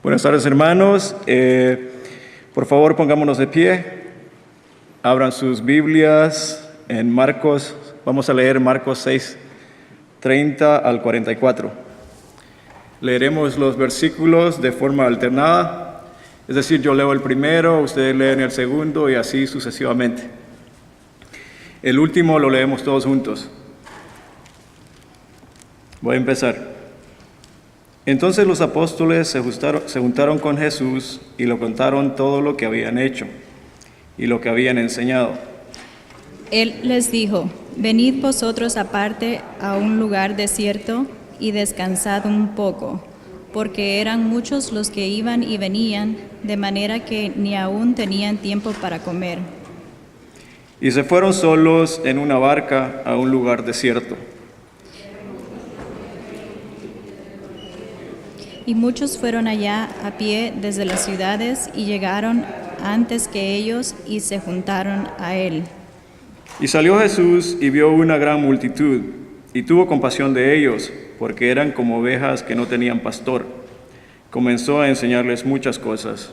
Buenas tardes, hermanos. Por favor, pongámonos de pie. Abran sus Biblias en Marcos. Vamos a leer Marcos 6, 30 al 44. Leeremos los versículos de forma alternada. Es decir, yo leo el primero, ustedes leen el segundo y así sucesivamente. El último lo leemos todos juntos. Voy a empezar. Entonces los apóstoles se juntaron con Jesús y le contaron todo lo que habían hecho y lo que habían enseñado. Él les dijo: venid vosotros aparte a un lugar desierto y descansad un poco, porque eran muchos los que iban y venían, de manera que ni aún tenían tiempo para comer. Y se fueron solos en una barca a un lugar desierto. Y muchos fueron allá a pie desde las ciudades y llegaron antes que ellos y se juntaron a él. Y salió Jesús y vio una gran multitud, y tuvo compasión de ellos, porque eran como ovejas que no tenían pastor. Comenzó a enseñarles muchas cosas.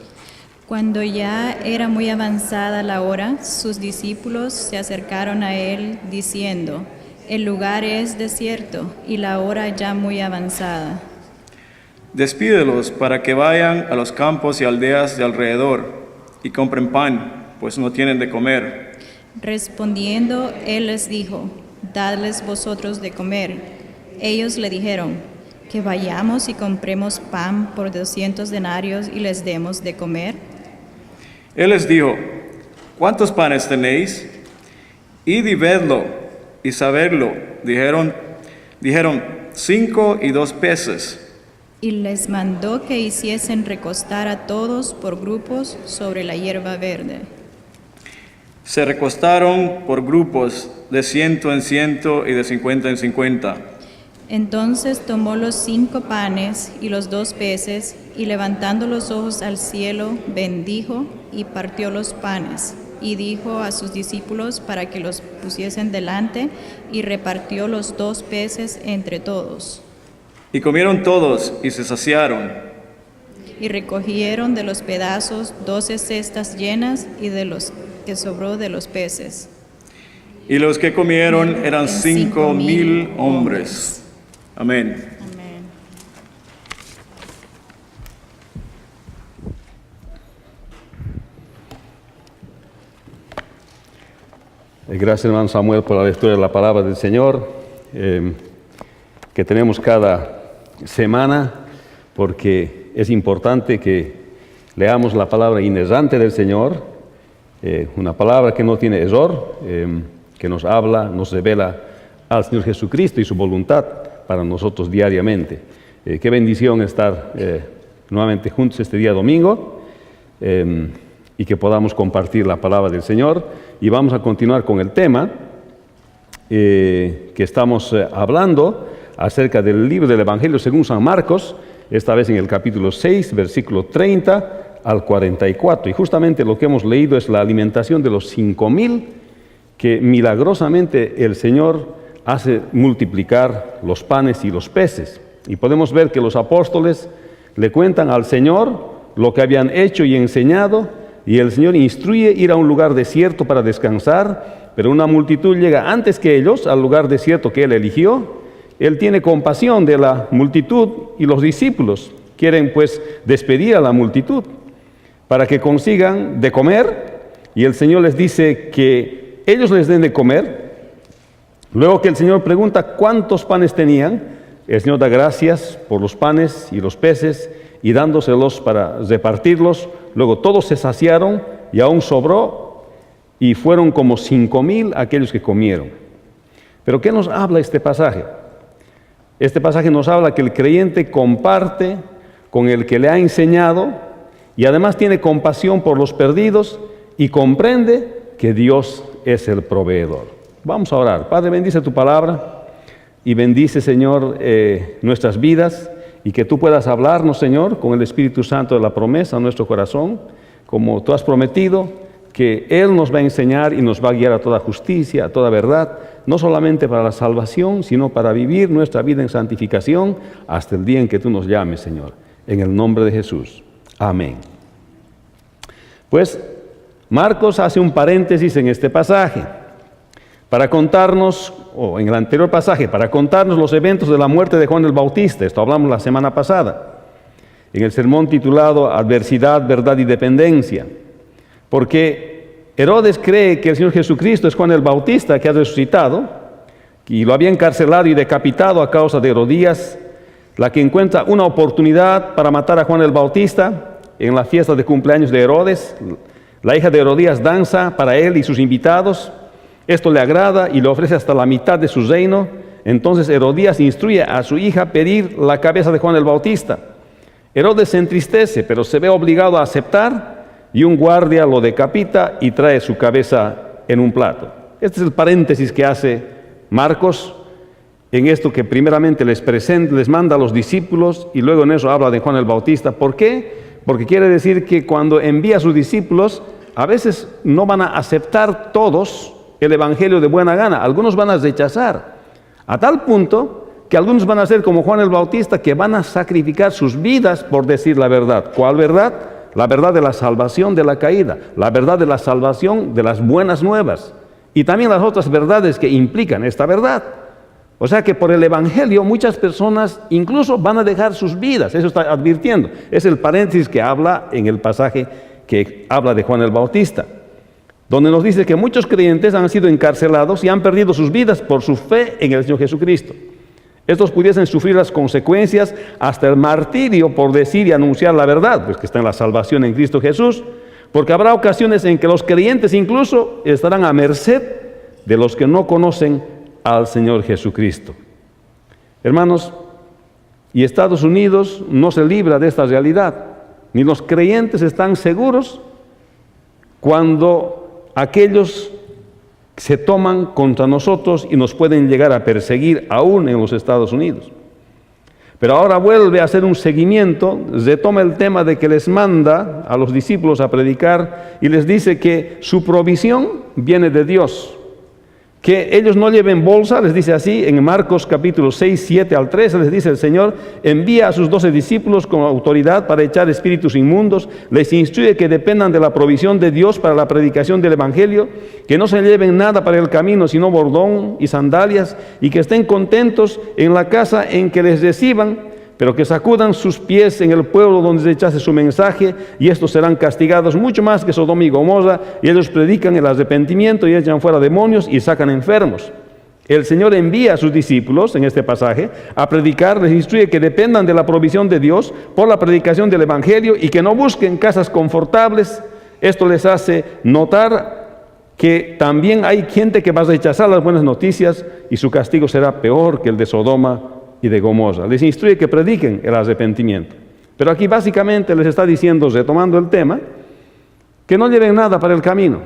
Cuando ya era muy avanzada la hora, sus discípulos se acercaron a él diciendo: el lugar es desierto y la hora ya muy avanzada. Despídelos para que vayan a los campos y aldeas de alrededor y compren pan, pues no tienen de comer. Respondiendo, él les dijo: dadles vosotros de comer. Ellos le dijeron: que vayamos y compremos pan por 200 denarios y les demos de comer. Él les dijo: ¿cuántos panes tenéis? Id y vedlo y sabedlo. Dijeron 5 y 2 peces. Y les mandó que hiciesen recostar a todos por grupos sobre la hierba verde. Se recostaron por grupos de 100 en 100 y de 50 en 50. Entonces tomó los 5 panes y los 2 peces, y levantando los ojos al cielo, bendijo y partió los panes, y dijo a sus discípulos para que los pusiesen delante, y repartió los 2 peces entre todos. Y comieron todos y se saciaron. Y recogieron de los pedazos 12 cestas llenas, y de los que sobró de los peces. Y los que comieron eran 5,000 hombres. Amén. Amén. Gracias, hermano Samuel, por la lectura de la palabra del Señor, que tenemos cada semana, porque es importante que leamos la palabra inerrante del Señor, una palabra que no tiene error, que nos habla, nos revela al Señor Jesucristo y su voluntad para nosotros diariamente. Qué bendición estar nuevamente juntos este día domingo y que podamos compartir la palabra del Señor. Y vamos a continuar con el tema que estamos hablando acerca del libro del Evangelio según San Marcos, esta vez en el capítulo 6, versículo 30 al 44. Y justamente lo que hemos leído es la alimentación de los 5,000, que milagrosamente el Señor hace multiplicar los panes y los peces. Y podemos ver que los apóstoles le cuentan al Señor lo que habían hecho y enseñado, y el Señor instruye ir a un lugar desierto para descansar, pero una multitud llega antes que ellos al lugar desierto que Él eligió. Él tiene compasión de la multitud y los discípulos quieren pues despedir a la multitud para que consigan de comer, y el Señor les dice que ellos les den de comer. Luego que el Señor pregunta cuántos panes tenían, el Señor da gracias por los panes y los peces y dándoselos para repartirlos. Luego todos se saciaron y aún sobró, y fueron como 5,000 aquellos que comieron. Pero ¿qué nos habla este pasaje? Este pasaje nos habla que el creyente comparte con el que le ha enseñado y además tiene compasión por los perdidos y comprende que Dios es el proveedor. Vamos a orar. Padre, bendice tu palabra y bendice, Señor, nuestras vidas, y que tú puedas hablarnos, Señor, con el Espíritu Santo de la promesa a nuestro corazón, como tú has prometido, que Él nos va a enseñar y nos va a guiar a toda justicia, a toda verdad, no solamente para la salvación, sino para vivir nuestra vida en santificación hasta el día en que tú nos llames, Señor. en el nombre de Jesús. Amén. Pues Marcos hace un paréntesis en este pasaje para contarnos, o en el anterior pasaje, para contarnos los eventos de la muerte de Juan el Bautista. Esto hablamos la semana pasada, en el sermón titulado Adversidad, Verdad y Dependencia. Porque Herodes cree que el Señor Jesucristo es Juan el Bautista que ha resucitado, y lo había encarcelado y decapitado a causa de Herodías, la que encuentra una oportunidad para matar a Juan el Bautista en la fiesta de cumpleaños de Herodes. La hija de Herodías danza para él y sus invitados. Esto le agrada y le ofrece hasta la mitad de su reino. Entonces Herodías instruye a su hija pedir la cabeza de Juan el Bautista. Herodes se entristece, pero se ve obligado a aceptar, y un guardia lo decapita y trae su cabeza en un plato. Este es el paréntesis que hace Marcos en esto que primeramente les manda a los discípulos, y luego en eso habla de Juan el Bautista. ¿Por qué? Porque quiere decir que cuando envía a sus discípulos, a veces no van a aceptar todos el evangelio de buena gana. Algunos van a rechazar, a tal punto que algunos van a ser como Juan el Bautista, que van a sacrificar sus vidas por decir la verdad. ¿Cuál verdad? La verdad de la salvación de la caída, la verdad de la salvación de las buenas nuevas, y también las otras verdades que implican esta verdad. O sea que por el evangelio muchas personas incluso van a dejar sus vidas. Eso está advirtiendo. Es el paréntesis que habla en el pasaje que habla de Juan el Bautista, donde nos dice que muchos creyentes han sido encarcelados y han perdido sus vidas por su fe en el Señor Jesucristo. Estos pudiesen sufrir las consecuencias hasta el martirio por decir y anunciar la verdad, pues que está en la salvación en Cristo Jesús, porque habrá ocasiones en que los creyentes incluso estarán a merced de los que no conocen al Señor Jesucristo. Hermanos, y Estados Unidos no se libra de esta realidad, ni los creyentes están seguros cuando aquellos se toman contra nosotros y nos pueden llegar a perseguir aún en los Estados Unidos. Pero ahora vuelve a hacer un seguimiento, retoma el tema de que les manda a los discípulos a predicar y les dice que su provisión viene de Dios, que ellos no lleven bolsa. Les dice así en Marcos capítulo 6, 7 al 13, les dice el Señor: envía a sus 12 discípulos con autoridad para echar espíritus inmundos, les instruye que dependan de la provisión de Dios para la predicación del Evangelio, que no se lleven nada para el camino sino bordón y sandalias, y que estén contentos en la casa en que les reciban, pero que sacudan sus pies en el pueblo donde se rechace su mensaje, y estos serán castigados mucho más que Sodoma y Gomorra. Y ellos predican el arrepentimiento y echan fuera demonios y sacan enfermos. El Señor envía a sus discípulos, en este pasaje, a predicar, les instruye que dependan de la provisión de Dios por la predicación del Evangelio y que no busquen casas confortables. Esto les hace notar que también hay gente que va a rechazar las buenas noticias y su castigo será peor que el de Sodoma y de Gomorra. Les instruye que prediquen el arrepentimiento. Pero aquí básicamente les está diciendo, retomando el tema, que no lleven nada para el camino,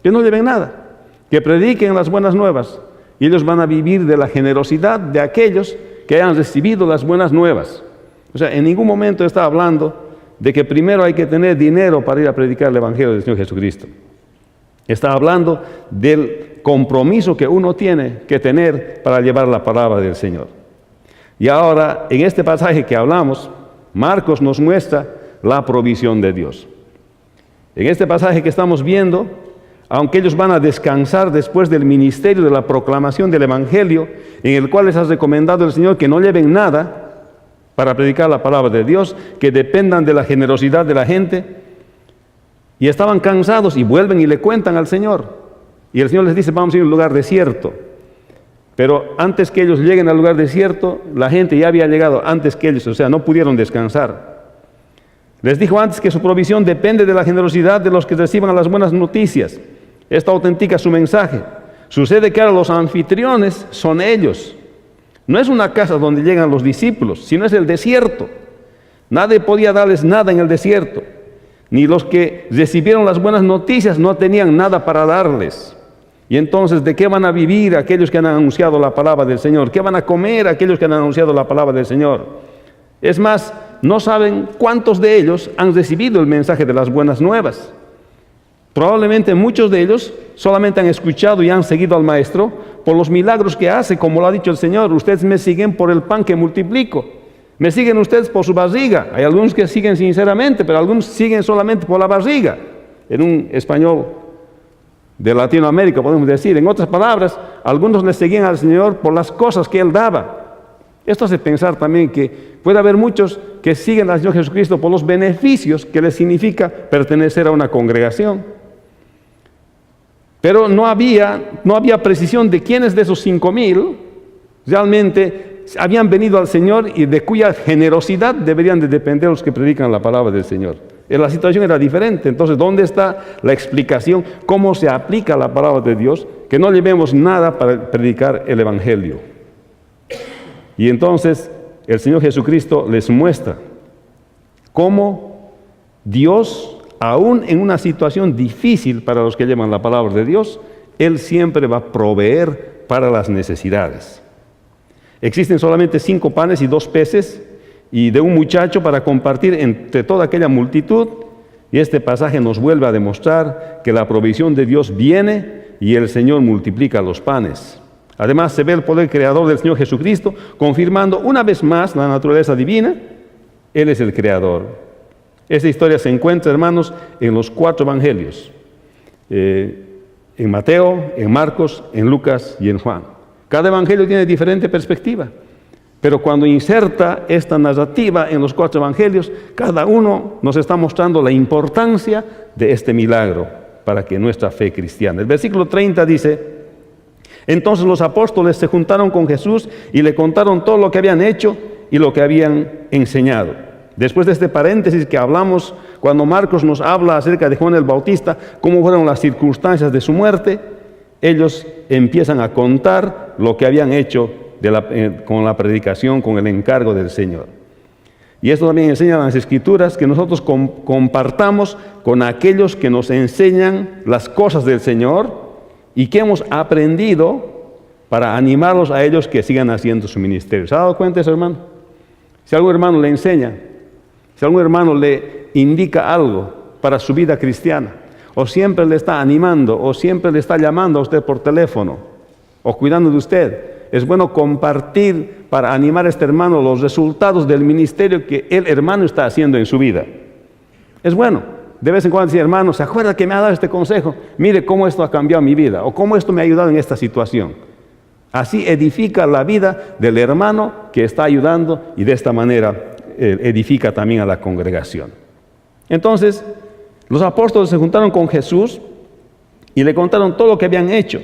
que no lleven nada, que prediquen las buenas nuevas, y ellos van a vivir de la generosidad de aquellos que hayan recibido las buenas nuevas. O sea, en ningún momento está hablando de que primero hay que tener dinero para ir a predicar el Evangelio del Señor Jesucristo. Está hablando del compromiso que uno tiene que tener para llevar la palabra del Señor. Y ahora, en este pasaje que hablamos, Marcos nos muestra la provisión de Dios. En este pasaje que estamos viendo, aunque ellos van a descansar después del ministerio de la proclamación del Evangelio, en el cual les ha recomendado el Señor que no lleven nada para predicar la palabra de Dios, que dependan de la generosidad de la gente, y estaban cansados y vuelven y le cuentan al Señor. Y el Señor les dice: vamos a ir a un lugar desierto. Pero antes que ellos lleguen al lugar desierto, la gente ya había llegado antes que ellos, o sea, no pudieron descansar. Les dijo antes que su provisión depende de la generosidad de los que reciban las buenas noticias. Esta autentica su mensaje. Sucede que ahora los anfitriones son ellos. No es una casa donde llegan los discípulos, sino es el desierto. Nadie podía darles nada en el desierto. Ni los que recibieron las buenas noticias no tenían nada para darles. Y entonces, ¿de qué van a vivir aquellos que han anunciado la palabra del Señor? ¿Qué van a comer aquellos que han anunciado la palabra del Señor? Es más, no saben cuántos de ellos han recibido el mensaje de las buenas nuevas. Probablemente muchos de ellos solamente han escuchado y han seguido al Maestro por los milagros que hace, como lo ha dicho el Señor: ustedes me siguen por el pan que multiplico. Me siguen ustedes por su barriga. Hay algunos que siguen sinceramente, pero algunos siguen solamente por la barriga. En un español de Latinoamérica podemos decir. En otras palabras, algunos le seguían al Señor por las cosas que Él daba. Esto hace pensar también que puede haber muchos que siguen al Señor Jesucristo por los beneficios que les significa pertenecer a una congregación. Pero no había precisión de quiénes de esos 5,000 realmente habían venido al Señor y de cuya generosidad deberían de depender los que predican la palabra del Señor. La situación era diferente. Entonces, ¿dónde está la explicación? ¿Cómo se aplica la palabra de Dios? Que no llevemos nada para predicar el Evangelio. Y entonces el Señor Jesucristo les muestra cómo Dios, aún en una situación difícil para los que llevan la palabra de Dios, Él siempre va a proveer para las necesidades. Existen solamente 5 panes y 2 peces y de un muchacho para compartir entre toda aquella multitud, y este pasaje nos vuelve a demostrar que la provisión de Dios viene y el Señor multiplica los panes. Además se ve el poder creador del Señor Jesucristo, confirmando una vez más la naturaleza divina. Él es el creador. Esta historia se encuentra, hermanos, en los 4 evangelios. En Mateo, en Marcos, en Lucas y en Juan. Cada evangelio tiene diferente perspectiva. Pero cuando inserta esta narrativa en los 4 evangelios, cada uno nos está mostrando la importancia de este milagro para que nuestra fe cristiana. El versículo 30 dice: entonces los apóstoles se juntaron con Jesús y le contaron todo lo que habían hecho y lo que habían enseñado. Después de este paréntesis que hablamos, cuando Marcos nos habla acerca de Juan el Bautista, cómo fueron las circunstancias de su muerte, ellos empiezan a contar lo que habían hecho con la predicación, con el encargo del Señor. Y esto también enseña las Escrituras, que nosotros compartamos con aquellos que nos enseñan las cosas del Señor y que hemos aprendido para animarlos a ellos que sigan haciendo su ministerio. ¿Se ha dado cuenta eso, hermano? Si algún hermano le enseña, si algún hermano le indica algo para su vida cristiana, o siempre le está animando, o siempre le está llamando a usted por teléfono, o cuidando de usted, es bueno compartir para animar a este hermano los resultados del ministerio que el hermano está haciendo en su vida. Es bueno. De vez en cuando decir: hermano, ¿se acuerda que me ha dado este consejo? Mire cómo esto ha cambiado mi vida, o cómo esto me ha ayudado en esta situación. Así edifica la vida del hermano que está ayudando, y de esta manera edifica también a la congregación. Entonces, los apóstoles se juntaron con Jesús y le contaron todo lo que habían hecho.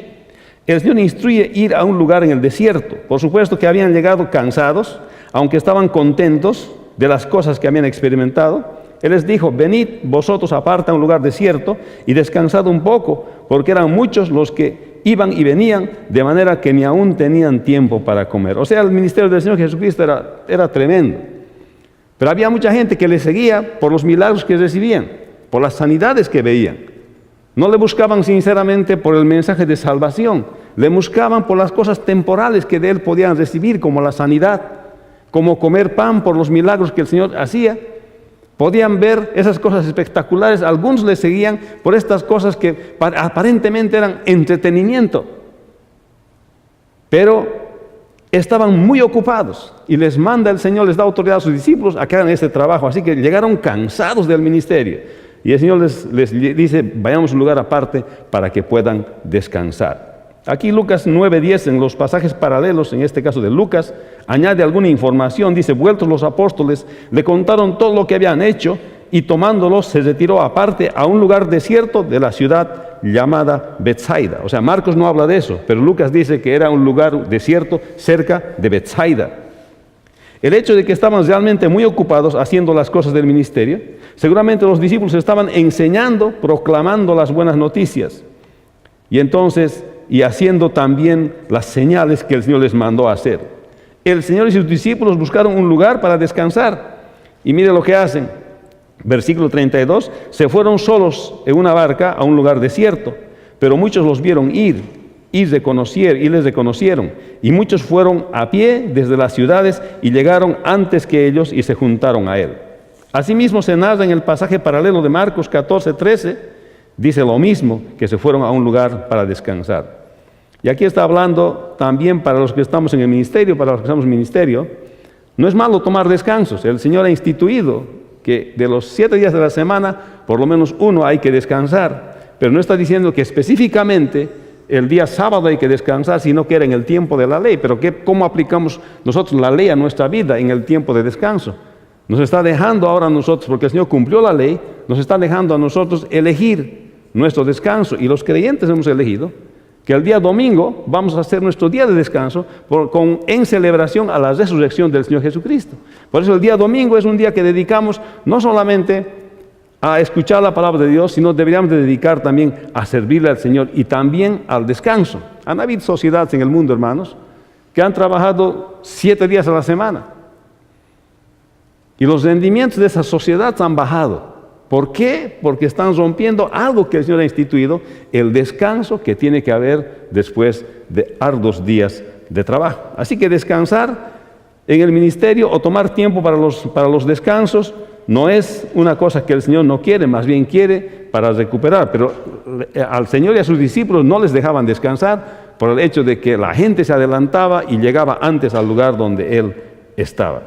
El Señor instruye ir a un lugar en el desierto. Por supuesto que habían llegado cansados, aunque estaban contentos de las cosas que habían experimentado. Él les dijo: venid vosotros aparte a un lugar desierto y descansad un poco, porque eran muchos los que iban y venían, de manera que ni aún tenían tiempo para comer. O sea, el ministerio del Señor Jesucristo era tremendo. Pero había mucha gente que le seguía por los milagros que recibían, por las sanidades que veían. No le buscaban sinceramente por el mensaje de salvación, le buscaban por las cosas temporales que de Él podían recibir, como la sanidad, como comer pan por los milagros que el Señor hacía. Podían ver esas cosas espectaculares. Algunos le seguían por estas cosas que aparentemente eran entretenimiento, pero estaban muy ocupados, y les manda el Señor, les da autoridad a sus discípulos a que hagan este trabajo. Así que llegaron cansados del ministerio, y el Señor les dice: vayamos a un lugar aparte para que puedan descansar. Aquí Lucas 9:10, en los pasajes paralelos, en este caso de Lucas, añade alguna información. Dice: vueltos los apóstoles, le contaron todo lo que habían hecho, y tomándolos se retiró aparte a un lugar desierto de la ciudad llamada Betsaida. O sea, Marcos no habla de eso, pero Lucas dice que era un lugar desierto cerca de Betsaida. El hecho de que estaban realmente muy ocupados haciendo las cosas del ministerio, seguramente los discípulos estaban enseñando, proclamando las buenas noticias, y entonces haciendo también las señales que el Señor les mandó a hacer. El Señor y sus discípulos buscaron un lugar para descansar, y mire lo que hacen. Versículo 32: se fueron solos en una barca a un lugar desierto, pero muchos los vieron ir y les reconocieron, y muchos fueron a pie desde las ciudades y llegaron antes que ellos y se juntaron a Él. Asimismo se narra en el pasaje paralelo de Marcos 14:13, dice lo mismo, que se fueron a un lugar para descansar. Y aquí está hablando también para los que estamos en el ministerio, para los que estamos en el ministerio, No es malo tomar descansos. El Señor ha instituido que de los 7 días de la semana, por lo menos uno hay que descansar. Pero no está diciendo que específicamente el día sábado hay que descansar, sino que era en el tiempo de la ley. Pero ¿cómo aplicamos nosotros la ley a nuestra vida en el tiempo de descanso? Nos está dejando ahora a nosotros, porque el Señor cumplió la ley, nos está dejando a nosotros elegir nuestro descanso. Y los creyentes hemos elegido que el día domingo vamos a hacer nuestro día de descanso en celebración a la resurrección del Señor Jesucristo. Por eso el día domingo es un día que dedicamos no solamente a escuchar la palabra de Dios, sino deberíamos de dedicar también a servirle al Señor y también al descanso. Han habido sociedades en el mundo, hermanos, que han trabajado 7 días a la semana. Y los rendimientos de esas sociedades han bajado. ¿Por qué? Porque están rompiendo algo que el Señor ha instituido, el descanso que tiene que haber después de arduos días de trabajo. Así que descansar en el ministerio o tomar tiempo para los descansos no es una cosa que el Señor no quiere, más bien quiere para recuperar. Pero al Señor y a sus discípulos no les dejaban descansar por el hecho de que la gente se adelantaba y llegaba antes al lugar donde Él estaba.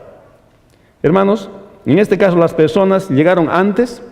Hermanos, en este caso las personas llegaron antes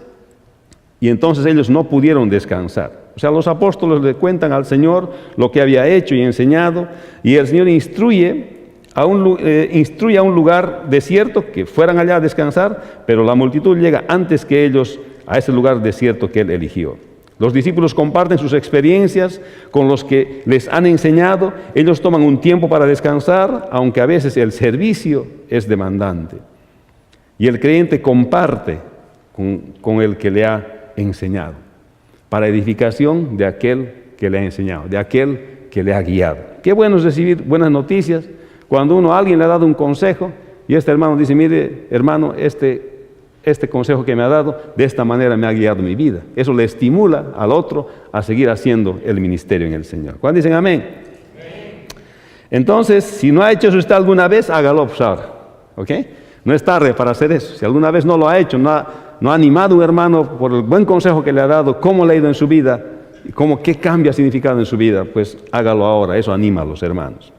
y entonces ellos no pudieron descansar. O sea, los apóstoles le cuentan al Señor lo que había hecho y enseñado, y el Señor instruye a un lugar desierto que fueran allá a descansar, pero la multitud llega antes que ellos a ese lugar desierto que Él eligió. Los discípulos comparten sus experiencias con los que les han enseñado. Ellos toman un tiempo para descansar, aunque a veces el servicio es demandante. Y el creyente comparte con el que le ha enseñado, para edificación de aquel que le ha enseñado, de aquel que le ha guiado. Qué bueno es recibir buenas noticias cuando alguien le ha dado un consejo y este hermano dice: mire, hermano, este consejo que me ha dado, de esta manera me ha guiado mi vida. Eso le estimula al otro a seguir haciendo el ministerio en el Señor. ¿Cuándo dicen amén? Entonces, si no ha hecho eso usted alguna vez, hágalo pues ahora, ¿ok? No es tarde para hacer eso. Si alguna vez no lo ha hecho, no ha animado a un hermano por el buen consejo que le ha dado, cómo le ha ido en su vida, y qué cambio ha significado en su vida, pues hágalo ahora. Eso anima a los hermanos.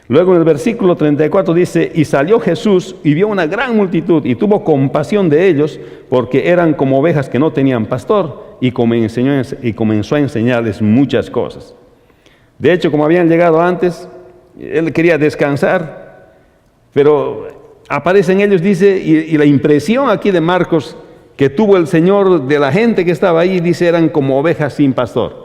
Luego en el versículo 34 dice: y salió Jesús y vio una gran multitud y tuvo compasión de ellos, porque eran como ovejas que no tenían pastor, y comenzó a enseñarles muchas cosas. De hecho, como habían llegado antes, él quería descansar, pero aparecen ellos, dice, y la impresión aquí de Marcos que tuvo el Señor de la gente que estaba ahí, dice, eran como ovejas sin pastor.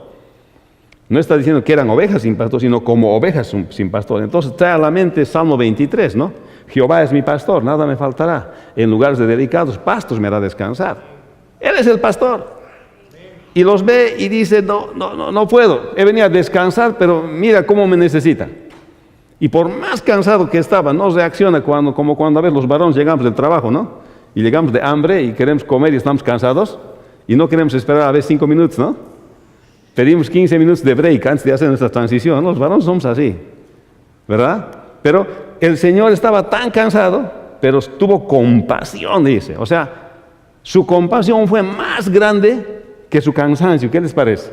No está diciendo que eran ovejas sin pastor, sino como ovejas sin pastor. Entonces trae a la mente Salmo 23, ¿no? Jehová es mi pastor, nada me faltará. En lugares de delicados pastos me hará descansar. Él es el pastor. Y los ve y dice: no puedo. He venido a descansar, pero mira cómo me necesita. Y por más cansado que estaba, no reacciona como cuando a veces los varones llegamos del trabajo, ¿no? Y llegamos de hambre y queremos comer y estamos cansados y no queremos esperar a veces 5 minutos, ¿no? Pedimos 15 minutos de break antes de hacer nuestra transición. Los varones somos así, ¿verdad? Pero el Señor estaba tan cansado, pero tuvo compasión, dice. O sea, su compasión fue más grande que su cansancio. ¿Qué les parece?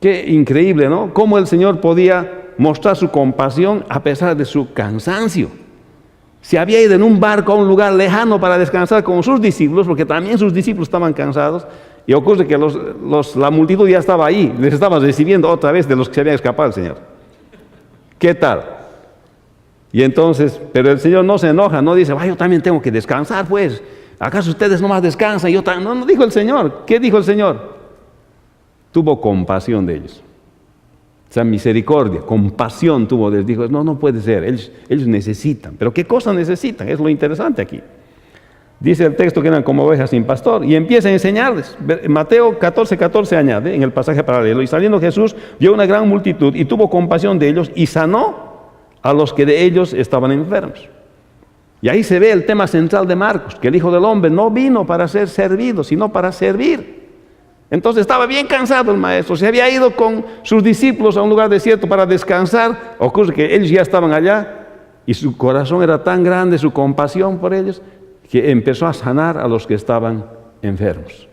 Qué increíble, ¿no? Cómo el Señor podía mostrar su compasión a pesar de su cansancio. Se había ido en un barco a un lugar lejano para descansar con sus discípulos, porque también sus discípulos estaban cansados, y ocurre que la multitud ya estaba ahí, les estaba recibiendo otra vez de los que se habían escapado al Señor. ¿Qué tal? Y entonces, pero el Señor no se enoja, no dice: yo también tengo que descansar, pues. ¿Acaso ustedes nomás descansan? No dijo el Señor. ¿Qué dijo el Señor? Tuvo compasión de ellos. Esa misericordia, compasión tuvo. Les dijo: no puede ser, ellos necesitan. ¿Pero qué cosa necesitan? Es lo interesante aquí. Dice el texto que eran como ovejas sin pastor, y empieza a enseñarles. Mateo 14:14 añade en el pasaje paralelo: y saliendo Jesús vio una gran multitud y tuvo compasión de ellos y sanó a los que de ellos estaban enfermos. Y ahí se ve el tema central de Marcos, que el Hijo del Hombre no vino para ser servido, sino para servir. Entonces estaba bien cansado el maestro, se había ido con sus discípulos a un lugar desierto para descansar. Ocurre que ellos ya estaban allá y su corazón era tan grande, su compasión por ellos, que empezó a sanar a los que estaban enfermos.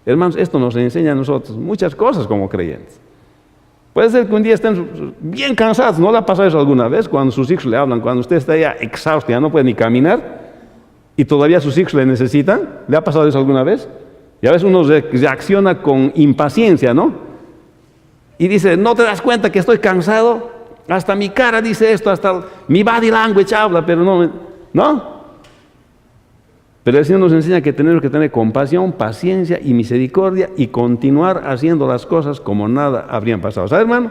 Hermanos, esto nos enseña a nosotros muchas cosas como creyentes. Puede ser que un día estén bien cansados. ¿No le ha pasado eso alguna vez? Cuando sus hijos le hablan, cuando usted está ya exhausto, ya no puede ni caminar, y todavía sus hijos le necesitan. ¿Le ha pasado eso alguna vez? Y a veces uno reacciona con impaciencia, ¿no? Y dice, ¿no te das cuenta que estoy cansado? Hasta mi cara dice esto, hasta mi body language habla, pero no. Pero el Señor nos enseña que tenemos que tener compasión, paciencia y misericordia y continuar haciendo las cosas como nada habrían pasado. ¿Sabe, hermano?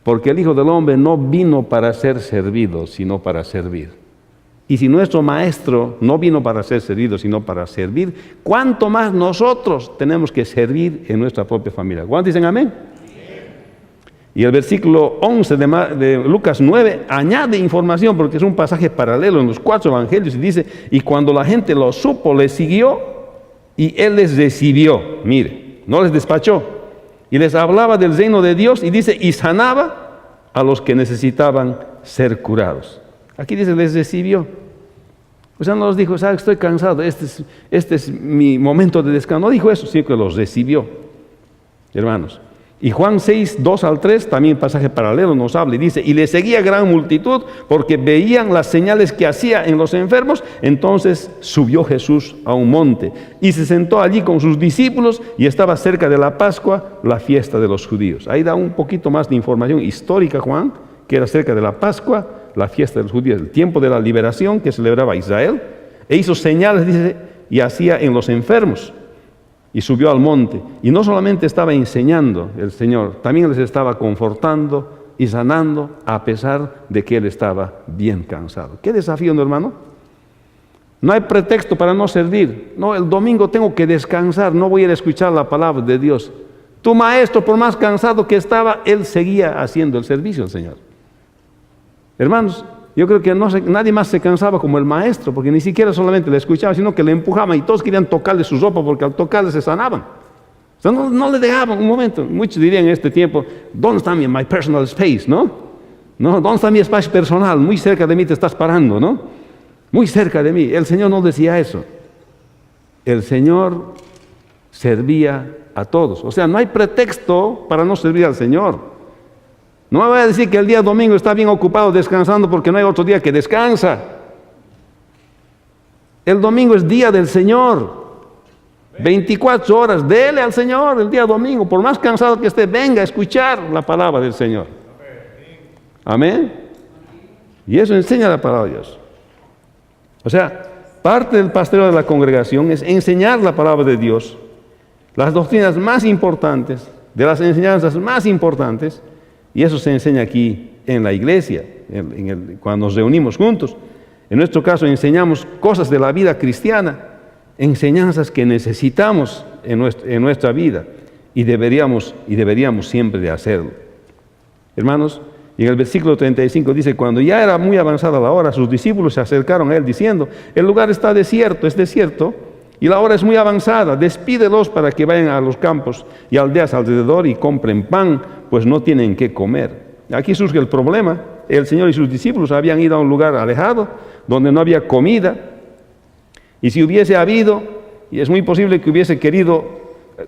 Porque el Hijo del Hombre no vino para ser servido, sino para servir. Y si nuestro Maestro no vino para ser servido, sino para servir, ¿cuánto más nosotros tenemos que servir en nuestra propia familia? ¿Cuántos dicen amén? Y el versículo 11 de Lucas 9 añade información porque es un pasaje paralelo en los 4 evangelios y dice, y cuando la gente lo supo, les siguió y él les recibió. Mire, no les despachó. Y les hablaba del reino de Dios y dice, y sanaba a los que necesitaban ser curados. Aquí dice, les recibió. O sea, no les dijo, ¿sabes? Estoy cansado, este es mi momento de descanso. No dijo eso, sino que los recibió, hermanos. Y Juan 6, 2 al 3, también pasaje paralelo, nos habla y dice, y le seguía gran multitud porque veían las señales que hacía en los enfermos. Entonces subió Jesús a un monte y se sentó allí con sus discípulos y estaba cerca de la Pascua, la fiesta de los judíos. Ahí da un poquito más de información histórica Juan, que era cerca de la Pascua, la fiesta de los judíos, el tiempo de la liberación que celebraba Israel. E hizo señales, dice, y hacía en los enfermos. Y subió al monte, y no solamente estaba enseñando el Señor, también les estaba confortando y sanando, a pesar de que él estaba bien cansado. ¿Qué desafío, no, hermano? No hay pretexto para no servir. No, el domingo tengo que descansar, no voy a ir a escuchar la palabra de Dios. Tu maestro, por más cansado que estaba, él seguía haciendo el servicio al Señor. Hermanos, yo creo que nadie más se cansaba como el maestro, porque ni siquiera solamente le escuchaba, sino que le empujaban y todos querían tocarle su ropa porque al tocarle se sanaban. O sea, no le dejaban un momento. Muchos dirían en este tiempo, ¿dónde está my personal space? ¿No? ¿Dónde está mi espacio personal? Muy cerca de mí te estás parando, ¿no? Muy cerca de mí. El Señor no decía eso. El Señor servía a todos. O sea, no hay pretexto para no servir al Señor. No me voy a decir que el día domingo está bien ocupado descansando porque no hay otro día que descansa. El domingo es día del Señor. 24 horas, dele al Señor el día domingo. Por más cansado que esté, venga a escuchar la palabra del Señor. Amén. Y eso enseña la palabra de Dios. O sea, parte del pastoreo de la congregación es enseñar la palabra de Dios, las doctrinas más importantes, de las enseñanzas más importantes. Y eso se enseña aquí en la iglesia, cuando nos reunimos juntos. En nuestro caso enseñamos cosas de la vida cristiana, enseñanzas que necesitamos en nuestra vida y deberíamos siempre de hacerlo. Hermanos, y en el versículo 35 dice, cuando ya era muy avanzada la hora, sus discípulos se acercaron a él diciendo, el lugar está desierto, es desierto, y la hora es muy avanzada, despídelos para que vayan a los campos y aldeas alrededor y compren pan, pues no tienen qué comer. Aquí surge el problema. El Señor y sus discípulos habían ido a un lugar alejado, donde no había comida, y si hubiese habido, y es muy posible que hubiese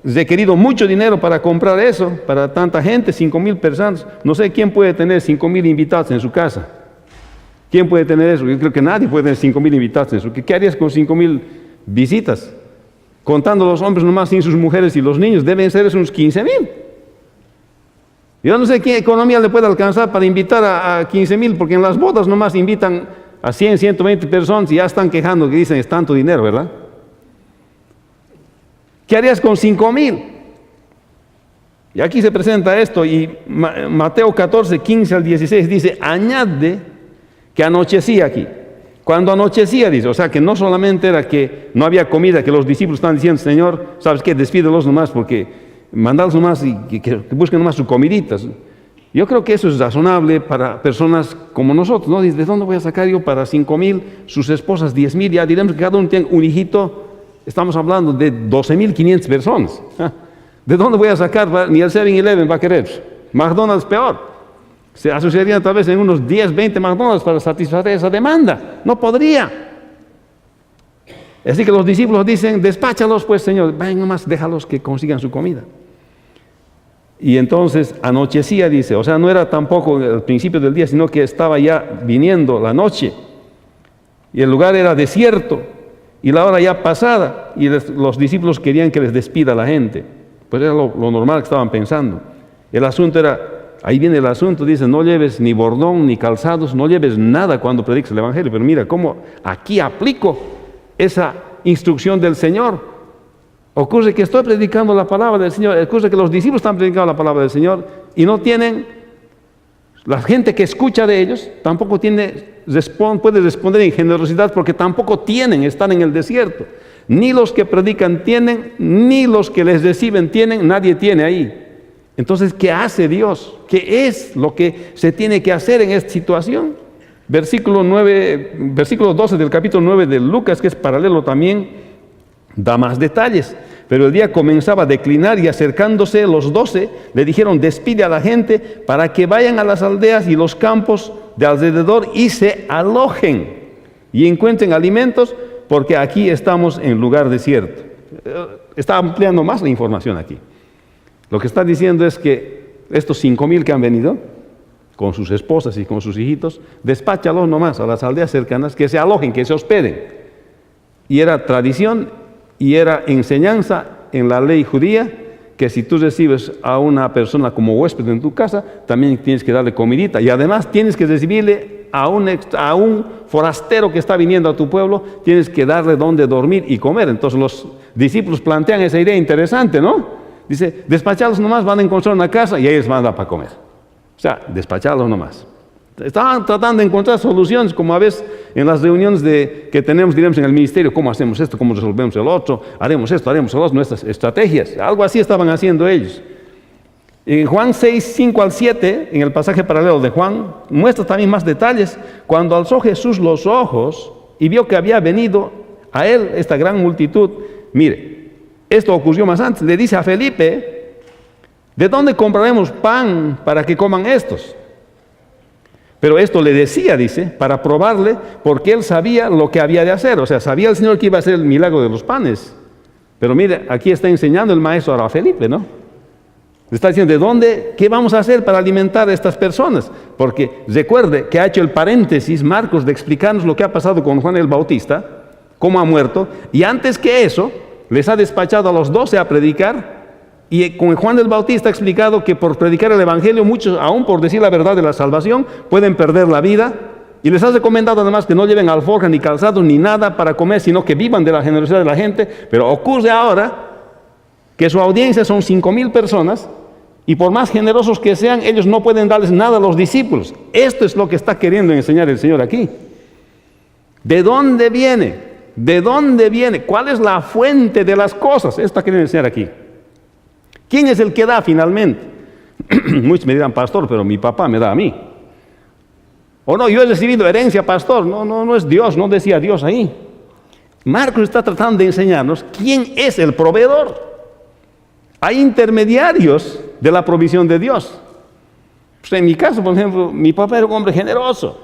requerido mucho dinero para comprar eso, para tanta gente, 5,000 personas, no sé quién puede tener 5,000 invitados en su casa. ¿Quién puede tener eso? Yo creo que nadie puede tener 5,000 invitados en su casa. ¿Qué harías con 5,000 visitas? Contando los hombres nomás sin sus mujeres y los niños, deben ser unos 15,000. Yo no sé qué economía le puede alcanzar para invitar a 15,000, porque en las bodas nomás invitan a 100, 120 personas y ya están quejando que dicen es tanto dinero, ¿verdad? ¿Qué harías con 5,000? Y aquí se presenta esto, y Mateo 14, 15 al 16 dice, añade que anochecía aquí. Cuando anochecía, dice, o sea que no solamente era que no había comida, que los discípulos están diciendo, Señor, ¿sabes qué? Despídelos nomás porque mandarlos nomás y que busquen nomás sus comiditas. Yo creo que eso es razonable para personas como nosotros, ¿no? Dice, ¿de dónde voy a sacar yo para 5,000, sus esposas 10,000? Ya diremos que cada uno tiene un hijito, estamos hablando de 12,500 personas. ¿De dónde voy a sacar? Ni el 7-Eleven va a querer. McDonald's peor. Se asociarían tal vez en unos 10, 20 McDonald's para satisfacer esa demanda. No podría. Así que los discípulos dicen, despáchalos pues, Señor, ven nomás, déjalos que consigan su comida. Y entonces anochecía, dice, o sea, no era tampoco el principio del día, sino que estaba ya viniendo la noche. Y el lugar era desierto, y la hora ya pasada, y los discípulos querían que les despida la gente. Pues era lo normal que estaban pensando. El asunto era, ahí viene el asunto, dice, no lleves ni bordón ni calzados, no lleves nada cuando prediques el Evangelio. Pero mira cómo aquí aplico esa instrucción del Señor. Ocurre que estoy predicando la palabra del Señor, ocurre que los discípulos están predicando la palabra del Señor y no tienen, la gente que escucha de ellos tampoco puede responder en generosidad porque tampoco están en el desierto. Ni los que predican tienen, ni los que les reciben tienen, nadie tiene ahí. Entonces, ¿qué hace Dios? ¿Qué es lo que se tiene que hacer en esta situación? Versículo 12 del capítulo 9 de Lucas, que es paralelo también, da más detalles. Pero el día comenzaba a declinar y acercándose los 12, le dijeron, despide a la gente para que vayan a las aldeas y los campos de alrededor y se alojen y encuentren alimentos, porque aquí estamos en lugar desierto. Está ampliando más la información aquí. Lo que está diciendo es que estos 5,000 que han venido, con sus esposas y con sus hijitos, despáchalos nomás a las aldeas cercanas, que se alojen, que se hospeden. Y era tradición y era enseñanza en la ley judía, que si tú recibes a una persona como huésped en tu casa, también tienes que darle comidita. Y además tienes que recibirle a un forastero que está viniendo a tu pueblo, tienes que darle donde dormir y comer. Entonces los discípulos plantean esa idea interesante, ¿no? Dice, despacharlos nomás, van a encontrar una casa y ahí les van a dar para comer. O sea, despacharlos nomás. Estaban tratando de encontrar soluciones, como a veces en las reuniones que tenemos, diremos en el ministerio, ¿cómo hacemos esto? ¿Cómo resolvemos el otro? Haremos esto, haremos el otro, nuestras estrategias. Algo así estaban haciendo ellos. En Juan 6, 5 al 7, en el pasaje paralelo de Juan, muestra también más detalles. Cuando alzó Jesús los ojos y vio que había venido a él esta gran multitud, mire, esto ocurrió más antes, le dice a Felipe, ¿de dónde compraremos pan para que coman estos? Pero esto le decía, dice, para probarle, porque él sabía lo que había de hacer. O sea, sabía el Señor que iba a hacer el milagro de los panes. Pero mire, aquí está enseñando el maestro ahora a Felipe, ¿no? Le está diciendo, ¿de dónde? ¿Qué vamos a hacer para alimentar a estas personas? Porque recuerde que ha hecho el paréntesis Marcos de explicarnos lo que ha pasado con Juan el Bautista, cómo ha muerto, y antes que eso, les ha despachado a los 12 a predicar. Y con Juan el Bautista ha explicado que por predicar el Evangelio, muchos, aún por decir la verdad de la salvación, pueden perder la vida. Y les ha recomendado además que no lleven alforja, ni calzados, ni nada para comer, sino que vivan de la generosidad de la gente. Pero ocurre ahora que su audiencia son 5,000 personas, y por más generosos que sean, ellos no pueden darles nada a los discípulos. Esto es lo que está queriendo enseñar el Señor aquí. ¿De dónde viene? ¿De dónde viene? ¿Cuál es la fuente de las cosas? Esto está queriendo enseñar aquí. ¿Quién es el que da finalmente? Muchos me dirán, pastor, pero mi papá me da a mí. O no, yo he recibido herencia, pastor. No es Dios, no decía Dios ahí. Marcos está tratando de enseñarnos quién es el proveedor. Hay intermediarios de la provisión de Dios. Pues en mi caso, por ejemplo, mi papá era un hombre generoso.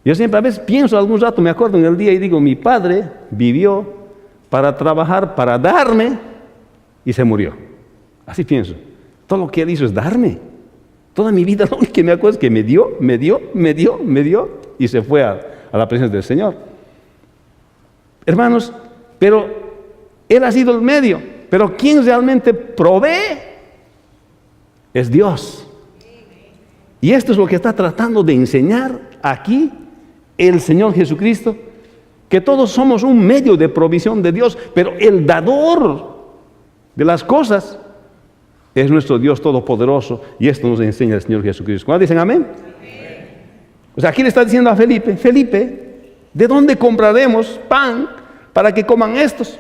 Yo siempre a veces pienso algún rato, me acuerdo en el día y digo, mi padre vivió para trabajar, para darme, y se murió. Así pienso. Todo lo que él hizo es darme. Toda mi vida lo único que me acuerdo es que me dio y se fue a la presencia del Señor. Hermanos, pero él ha sido el medio. Pero quien realmente provee es Dios. Y esto es lo que está tratando de enseñar aquí el Señor Jesucristo, que todos somos un medio de provisión de Dios, pero el dador de las cosas es nuestro Dios Todopoderoso, y esto nos enseña el Señor Jesucristo. ¿Cuándo dicen amén? Amén. O sea, aquí le está diciendo a Felipe, ¿de dónde compraremos pan para que coman estos?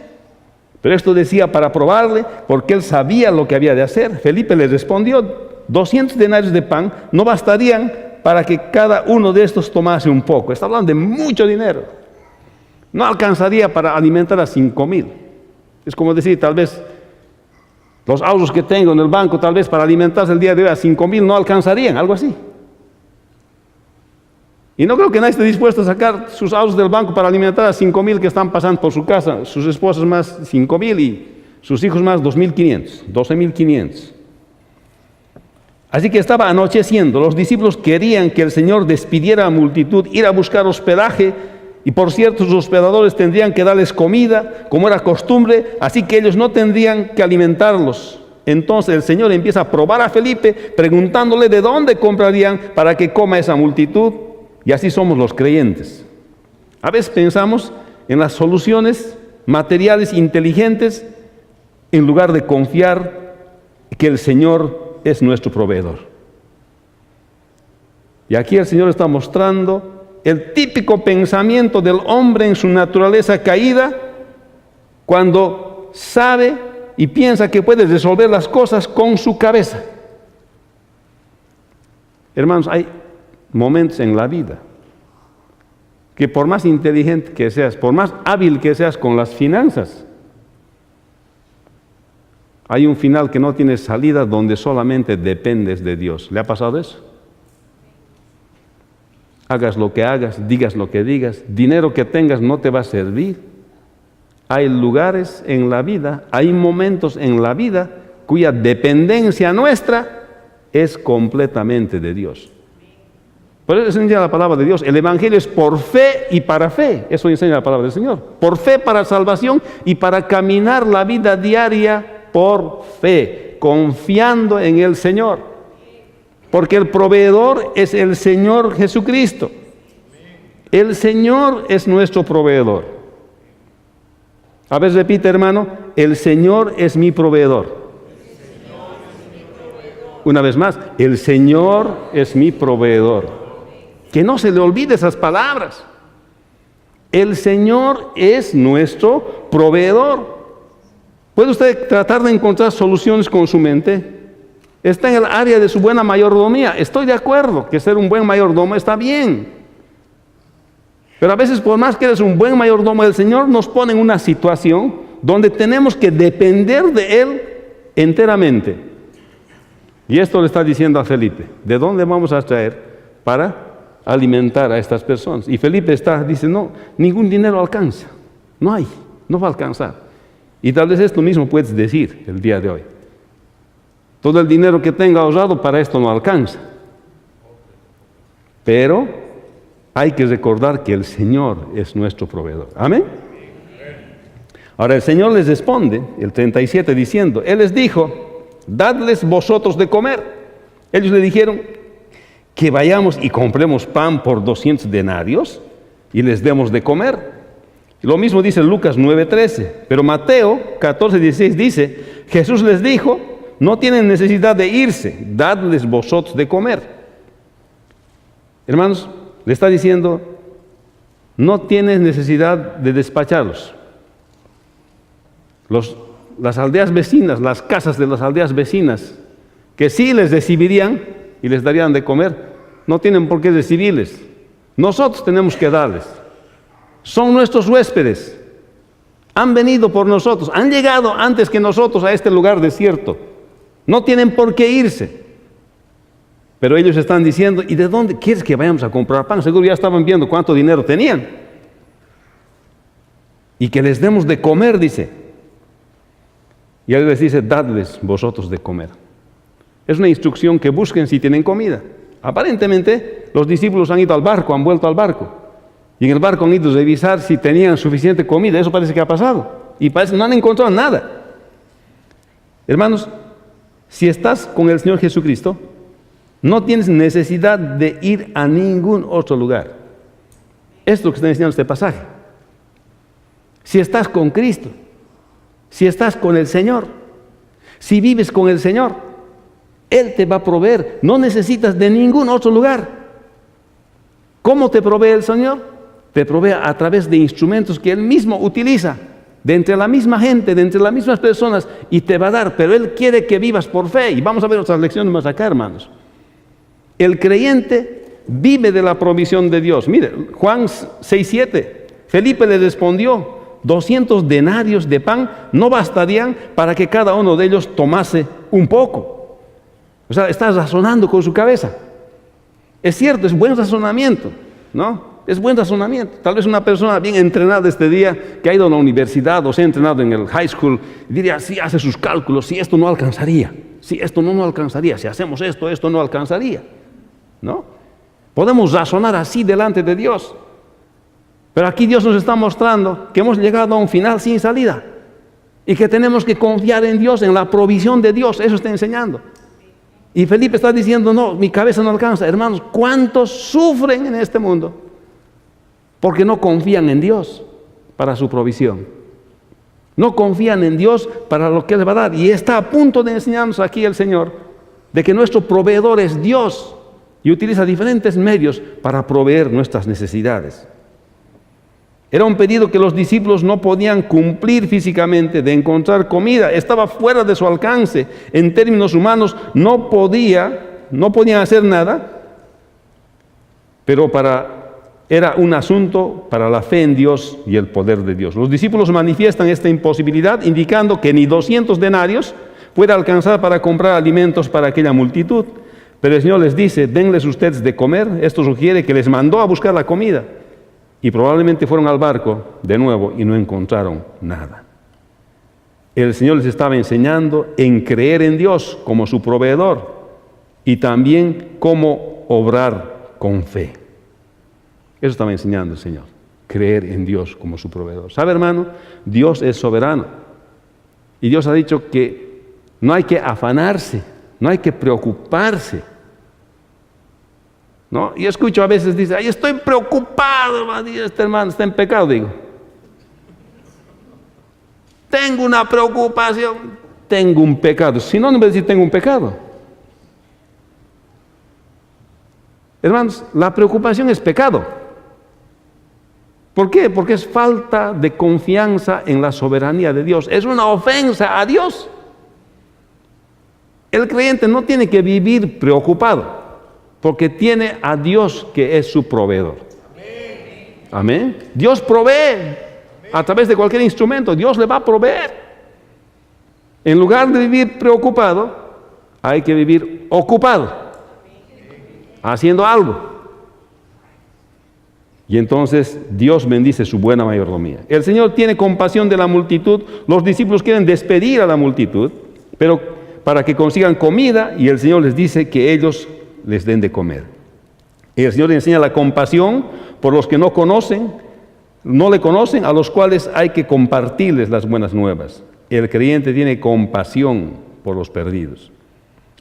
Pero esto decía para probarle, porque él sabía lo que había de hacer. Felipe le respondió, 200 denarios de pan no bastarían para que cada uno de estos tomase un poco. Está hablando de mucho dinero. No alcanzaría para alimentar a 5,000. Es como decir, tal vez los ahorros que tengo en el banco, tal vez para alimentarse el día de hoy a 5,000 no alcanzarían, algo así. Y no creo que nadie esté dispuesto a sacar sus ahorros del banco para alimentar a 5,000 que están pasando por su casa, sus esposas más 5,000 y sus hijos más 2.500, 12.500. Así que estaba anocheciendo, los discípulos querían que el Señor despidiera a la multitud, ir a buscar hospedaje, y por cierto sus hospedadores tendrían que darles comida, como era costumbre, así que ellos no tendrían que alimentarlos. Entonces el Señor empieza a probar a Felipe, preguntándole de dónde comprarían para que coma esa multitud, y así somos los creyentes. A veces pensamos en las soluciones materiales inteligentes en lugar de confiar que el Señor es nuestro proveedor. Y aquí el Señor está mostrando el típico pensamiento del hombre en su naturaleza caída, cuando sabe y piensa que puede resolver las cosas con su cabeza. Hermanos, hay momentos en la vida que por más inteligente que seas, por más hábil que seas con las finanzas, hay un final que no tiene salida donde solamente dependes de Dios. ¿Le ha pasado eso? Hagas lo que hagas, digas lo que digas, dinero que tengas no te va a servir. Hay lugares en la vida, hay momentos en la vida cuya dependencia nuestra es completamente de Dios. Por eso enseña la palabra de Dios. El Evangelio es por fe y para fe. Eso enseña la palabra del Señor. Por fe para salvación y para caminar la vida diaria por fe, confiando en el Señor. Porque el proveedor es el Señor Jesucristo. El Señor es nuestro proveedor. A ver, repite, hermano, el Señor es mi proveedor. Una vez más, el Señor es mi proveedor. Que no se le olvide esas palabras. El Señor es nuestro proveedor. ¿Puede usted tratar de encontrar soluciones con su mente? Está en el área de su buena mayordomía. Estoy de acuerdo que ser un buen mayordomo está bien. Pero a veces, por más que eres un buen mayordomo, el Señor nos pone en una situación donde tenemos que depender de Él enteramente. Y esto le está diciendo a Felipe: ¿de dónde vamos a traer para alimentar a estas personas? Y Felipe dice: no, ningún dinero alcanza. No hay, no va a alcanzar. Y tal vez esto mismo puedes decir el día de hoy. Todo el dinero que tenga ahorrado para esto no alcanza. Pero hay que recordar que el Señor es nuestro proveedor. Amén. Ahora el Señor les responde, el 37, diciendo: Él les dijo: dadles vosotros de comer. Ellos le dijeron: que vayamos y compremos pan por 200 denarios y les demos de comer. Lo mismo dice Lucas 9:13, pero Mateo 14:16 dice: Jesús les dijo: no tienen necesidad de irse, dadles vosotros de comer. Hermanos, le está diciendo: no tienes necesidad de despacharlos. Las aldeas vecinas, las casas de las aldeas vecinas, que sí les recibirían y les darían de comer, no tienen por qué recibirles. Nosotros tenemos que darles. Son nuestros huéspedes. Han venido por nosotros, han llegado antes que nosotros a este lugar desierto. No tienen por qué irse. Pero ellos están diciendo: ¿y de dónde quieres que vayamos a comprar pan? Seguro ya estaban viendo cuánto dinero tenían. Y que les demos de comer, dice. Y él les dice: dadles vosotros de comer. Es una instrucción que busquen si tienen comida. Aparentemente los discípulos han ido al barco, han vuelto al barco. Y en el barco han ido a revisar si tenían suficiente comida. Eso parece que ha pasado. Y parece que no han encontrado nada. Hermanos, si estás con el Señor Jesucristo, no tienes necesidad de ir a ningún otro lugar. Esto es lo que está enseñando este pasaje. Si estás con Cristo, si estás con el Señor, si vives con el Señor, Él te va a proveer. No necesitas de ningún otro lugar. ¿Cómo te provee el Señor? Te provee a través de instrumentos que Él mismo utiliza, de entre la misma gente, de entre las mismas personas, y te va a dar. Pero Él quiere que vivas por fe. Y vamos a ver otras lecciones más acá, hermanos. El creyente vive de la provisión de Dios. Mire, Juan 6:7. Felipe le respondió: 200 denarios de pan no bastarían para que cada uno de ellos tomase un poco. O sea, está razonando con su cabeza. Es cierto, es buen razonamiento, ¿no? Es buen razonamiento. Tal vez una persona bien entrenada este día, que ha ido a la universidad o se ha entrenado en el high school, diría, si hace sus cálculos, si esto no alcanzaría, si esto no alcanzaría, si hacemos esto, esto no alcanzaría, ¿no? Podemos razonar así delante de Dios. Pero aquí Dios nos está mostrando que hemos llegado a un final sin salida y que tenemos que confiar en Dios, en la provisión de Dios. Eso está enseñando. Y Felipe está diciendo, no, mi cabeza no alcanza. Hermanos, ¿cuántos sufren en este mundo? Porque no confían en Dios para su provisión. No confían en Dios para lo que Él va a dar. Y está a punto de enseñarnos aquí el Señor de que nuestro proveedor es Dios y utiliza diferentes medios para proveer nuestras necesidades. Era un pedido que los discípulos no podían cumplir físicamente, de encontrar comida. Estaba fuera de su alcance. En términos humanos no podían hacer nada, pero era un asunto para la fe en Dios y el poder de Dios. Los discípulos manifiestan esta imposibilidad, indicando que ni 200 denarios puede alcanzar para comprar alimentos para aquella multitud. Pero el Señor les dice, denles ustedes de comer. Esto sugiere que les mandó a buscar la comida. Y probablemente fueron al barco de nuevo y no encontraron nada. El Señor les estaba enseñando en creer en Dios como su proveedor y también cómo obrar con fe. Eso estaba enseñando el Señor, creer en Dios como su proveedor. ¿Sabe, hermano? Dios es soberano. Y Dios ha dicho que no hay que afanarse, no hay que preocuparse, ¿no? Y escucho a veces, dice, ay, estoy preocupado, hermano. Y este hermano está en pecado, digo. Tengo una preocupación, tengo un pecado. Si no, no me decir tengo un pecado. Hermanos, la preocupación es pecado. ¿Por qué? Porque es falta de confianza en la soberanía de Dios. Es una ofensa a Dios. El creyente no tiene que vivir preocupado, porque tiene a Dios que es su proveedor. Amén. Dios provee a través de cualquier instrumento. Dios le va a proveer. En lugar de vivir preocupado, hay que vivir ocupado, haciendo algo. Y entonces Dios bendice su buena mayordomía. El Señor tiene compasión de la multitud. Los discípulos quieren despedir a la multitud, pero para que consigan comida, y el Señor les dice que ellos les den de comer. Y el Señor le enseña la compasión por los que no le conocen, a los cuales hay que compartirles las buenas nuevas. El creyente tiene compasión por los perdidos.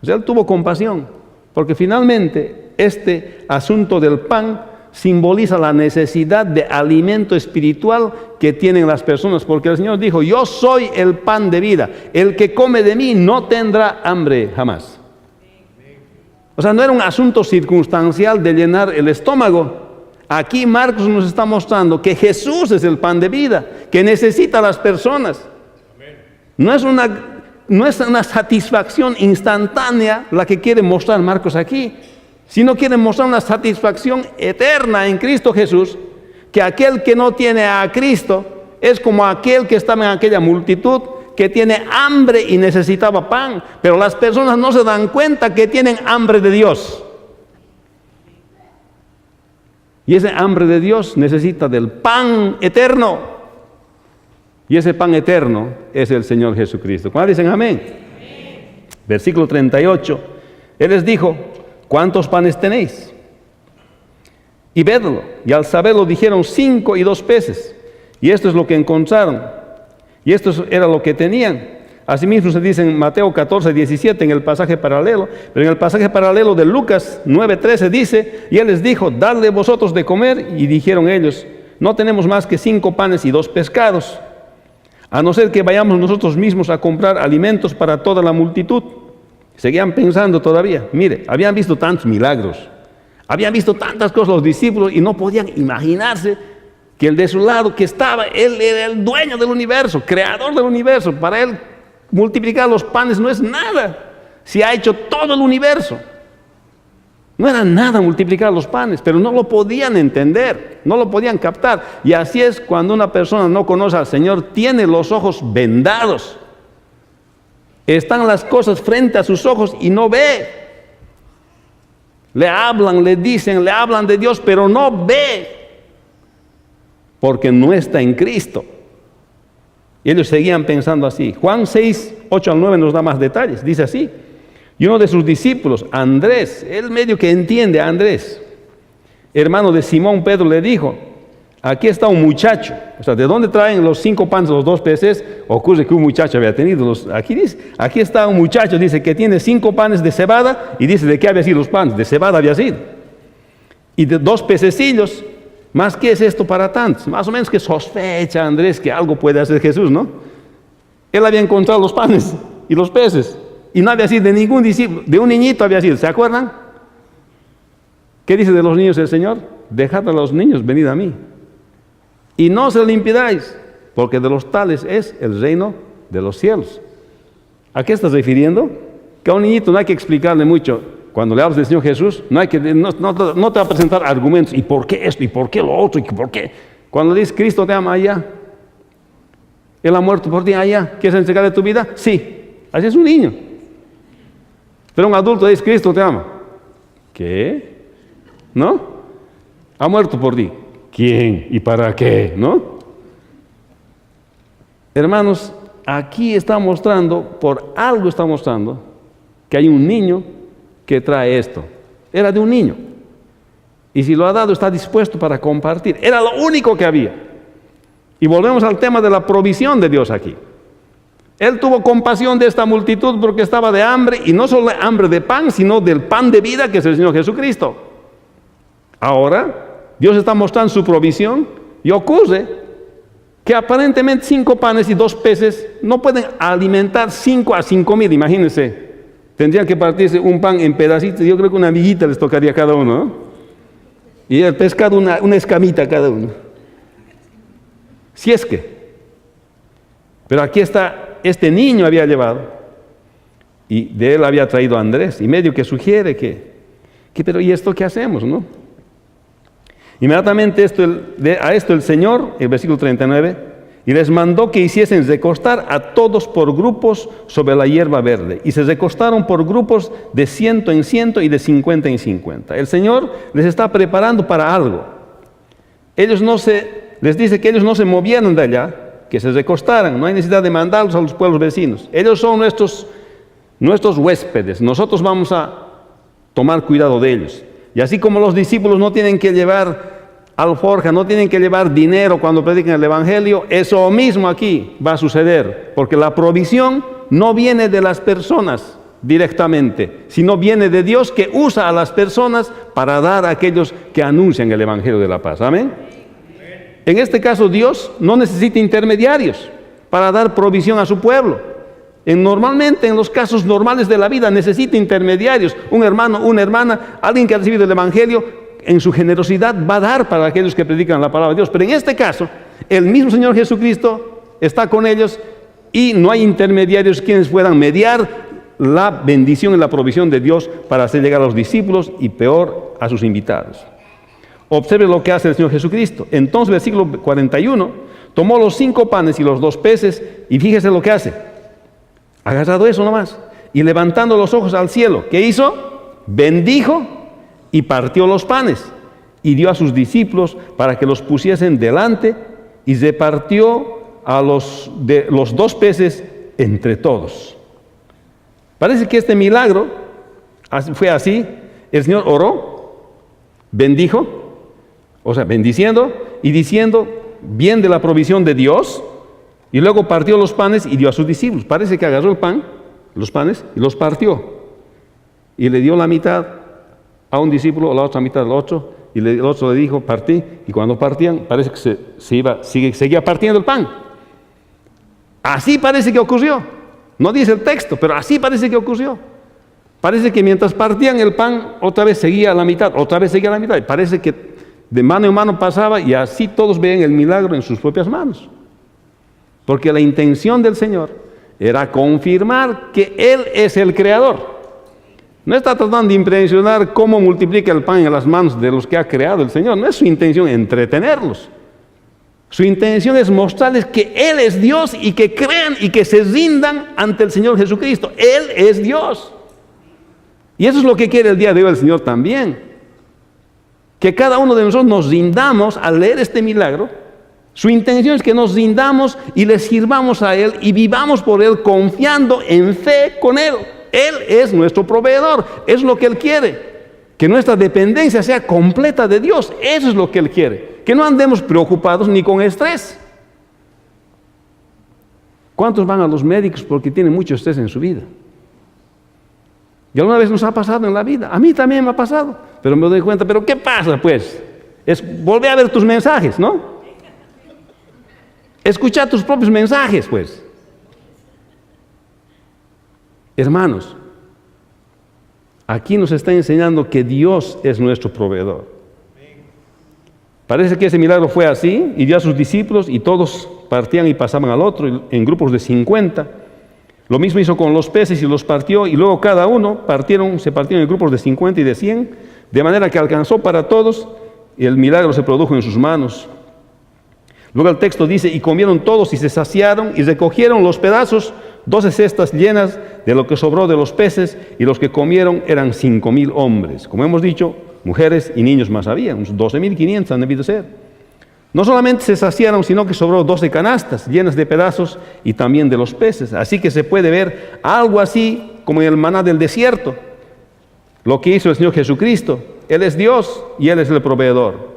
O sea, Él tuvo compasión, porque finalmente este asunto del pan simboliza la necesidad de alimento espiritual que tienen las personas, porque el Señor dijo, yo soy el pan de vida, el que come de mí no tendrá hambre jamás. O sea, no era un asunto circunstancial de llenar el estómago. Aquí Marcos nos está mostrando que Jesús es el pan de vida, que necesita a las personas. No es una satisfacción instantánea la que quiere mostrar Marcos aquí, sino quiere mostrar una satisfacción eterna en Cristo Jesús, que aquel que no tiene a Cristo es como aquel que estaba en aquella multitud que tiene hambre y necesitaba pan, pero las personas no se dan cuenta que tienen hambre de Dios. Y ese hambre de Dios necesita del pan eterno. Y ese pan eterno es el Señor Jesucristo. ¿Cuándo dicen amén? Versículo 38. Él les dijo, ¿cuántos panes tenéis? Y vedlo. Y al saberlo dijeron 5 y 2 peces. Y esto es lo que encontraron. Y esto era lo que tenían. Asimismo se dice en Mateo 14, 17 en el pasaje paralelo. Pero en el pasaje paralelo de Lucas 9, 13 dice, y Él les dijo, dadle vosotros de comer. Y dijeron ellos, no tenemos más que 5 panes y 2 pescados. A no ser que vayamos nosotros mismos a comprar alimentos para toda la multitud. Seguían pensando todavía. Mire, habían visto tantos milagros, habían visto tantas cosas los discípulos y no podían imaginarse que el de su lado que estaba, Él era el dueño del universo, creador del universo. Para Él multiplicar los panes no es nada, si ha hecho todo el universo. No era nada multiplicar los panes, pero no lo podían entender, no lo podían captar. Y así es cuando una persona no conoce al Señor, tiene los ojos vendados. Están las cosas frente a sus ojos y no ve. Le hablan, le dicen, le hablan de Dios, pero no ve. porque no está en Cristo. Y ellos seguían pensando así. Juan 6, 8 al 9 nos da más detalles. Dice así: y uno de sus discípulos, Andrés, él medio que entiende a Andrés, hermano de Simón Pedro, le dijo: aquí está un muchacho. O sea, ¿de dónde traen los 5 panes y los 2 peces? Ocurre que un muchacho había tenido aquí dice, aquí está un muchacho, dice que tiene 5 panes de cebada, y dice de qué había sido los panes, de cebada había sido. Y de 2 pececillos, más que es esto para tantos. Más o menos que sospecha Andrés que algo puede hacer Jesús, ¿no? Él había encontrado los panes y los peces, y no había sido de ningún discípulo, de un niñito había sido, ¿se acuerdan? ¿Qué dice de los niños el Señor? Dejad a los niños, venid a mí. Y no se lo impidáis, porque de los tales es el reino de los cielos. ¿A qué estás refiriendo? Que a un niñito no hay que explicarle mucho. Cuando le hablas del Señor Jesús, no te va a presentar argumentos. ¿Y por qué esto? ¿Y por qué lo otro? ¿Y por qué? Cuando le dices, Cristo te ama allá, Él ha muerto por ti allá, ¿quieres entregarle tu vida? Sí, así es un niño. Pero un adulto dice, Cristo te ama. ¿Qué? ¿No? Ha muerto por ti. ¿Quién? ¿Y para qué? ¿No? Hermanos, aquí está mostrando, por algo está mostrando, que hay un niño que trae esto. Era de un niño. Y si lo ha dado, está dispuesto para compartir. Era lo único que había. Y volvemos al tema de la provisión de Dios aquí. Él tuvo compasión de esta multitud porque estaba de hambre, y no solo hambre de pan, sino del pan de vida que es el Señor Jesucristo. Ahora, Dios está mostrando su provisión, y ocurre que aparentemente 5 panes y 2 peces no pueden alimentar 5 a 5,000, imagínense. Tendrían que partirse un pan en pedacitos, yo creo que una miguita les tocaría a cada uno, ¿no? Y el pescado una escamita a cada uno. Si es que. Pero aquí está, este niño había llevado, y de él había traído a Andrés, y medio que sugiere pero ¿y esto qué hacemos, no? Inmediatamente a esto el Señor, el versículo 39, y les mandó que hiciesen recostar a todos por grupos sobre la hierba verde, y se recostaron por grupos de 100 en 100 y de 50 en 50. El Señor les está preparando para algo. Les dice que ellos no se movieran de allá, que se recostaran, no hay necesidad de mandarlos a los pueblos vecinos. Ellos son nuestros huéspedes, nosotros vamos a tomar cuidado de ellos. Y así como los discípulos no tienen que llevar alforja, no tienen que llevar dinero cuando predican el Evangelio, eso mismo aquí va a suceder, porque la provisión no viene de las personas directamente, sino viene de Dios, que usa a las personas para dar a aquellos que anuncian el Evangelio de la paz. Amén. En este caso, Dios no necesita intermediarios para dar provisión a su pueblo. Normalmente, en los casos normales de la vida, necesita intermediarios, un hermano, una hermana, alguien que ha recibido el Evangelio, en su generosidad va a dar para aquellos que predican la palabra de Dios. Pero en este caso, el mismo Señor Jesucristo está con ellos, y no hay intermediarios quienes puedan mediar la bendición y la provisión de Dios para hacer llegar a los discípulos, y peor, a sus invitados. Observe lo que hace el Señor Jesucristo. Entonces, versículo 41, tomó los 5 panes y los 2 peces, y fíjese lo que hace. Agarrado eso nomás, y levantando los ojos al cielo, ¿qué hizo? Bendijo y partió los panes, y dio a sus discípulos para que los pusiesen delante, y repartió los 2 peces entre todos. Parece que este milagro fue así. El Señor oró, bendijo, o sea, bendiciendo y diciendo bien de la provisión de Dios, y luego partió los panes y dio a sus discípulos. Parece que agarró los panes, y los partió. Y le dio la mitad a un discípulo, la otra mitad al otro, y el otro le dijo, partí. Y cuando partían, parece que seguía partiendo el pan. Así parece que ocurrió. No dice el texto, pero así parece que ocurrió. Parece que mientras partían el pan, otra vez seguía la mitad, otra vez seguía la mitad. Y parece que de mano en mano pasaba, y así todos veían el milagro en sus propias manos. Porque la intención del Señor era confirmar que Él es el creador. No está tratando de impresionar cómo multiplica el pan en las manos de los que ha creado el Señor. No es su intención entretenerlos. Su intención es mostrarles que Él es Dios, y que crean y que se rindan ante el Señor Jesucristo. Él es Dios. Y eso es lo que quiere el día de hoy el Señor también. Que cada uno de nosotros nos rindamos al leer este milagro, Su intención es que nos rindamos y le sirvamos a Él y vivamos por Él confiando en fe con Él. Él es nuestro proveedor, es lo que Él quiere. Que nuestra dependencia sea completa de Dios, eso es lo que Él quiere. Que no andemos preocupados ni con estrés. ¿Cuántos van a los médicos porque tienen mucho estrés en su vida? Y alguna vez nos ha pasado en la vida, a mí también me ha pasado, pero me doy cuenta, ¿pero qué pasa pues? Es volver a ver tus mensajes, ¿no? Escucha tus propios mensajes, pues. Hermanos, aquí nos está enseñando que Dios es nuestro proveedor. Parece que ese milagro fue así, y dio a sus discípulos, y todos partían y pasaban al otro, en grupos de 50. Lo mismo hizo con los peces y los partió, y luego cada uno se partieron en grupos de 50 y de 100, de manera que alcanzó para todos, y el milagro se produjo en sus manos. Luego el texto dice, y comieron todos y se saciaron y recogieron los pedazos, 12 cestas llenas de lo que sobró de los peces, y los que comieron eran 5,000 hombres. Como hemos dicho, mujeres y niños más había, unos 12,500 han debido ser. No solamente se saciaron, sino que sobró 12 canastas llenas de pedazos y también de los peces. Así que se puede ver algo así como en el maná del desierto, lo que hizo el Señor Jesucristo. Él es Dios y Él es el proveedor.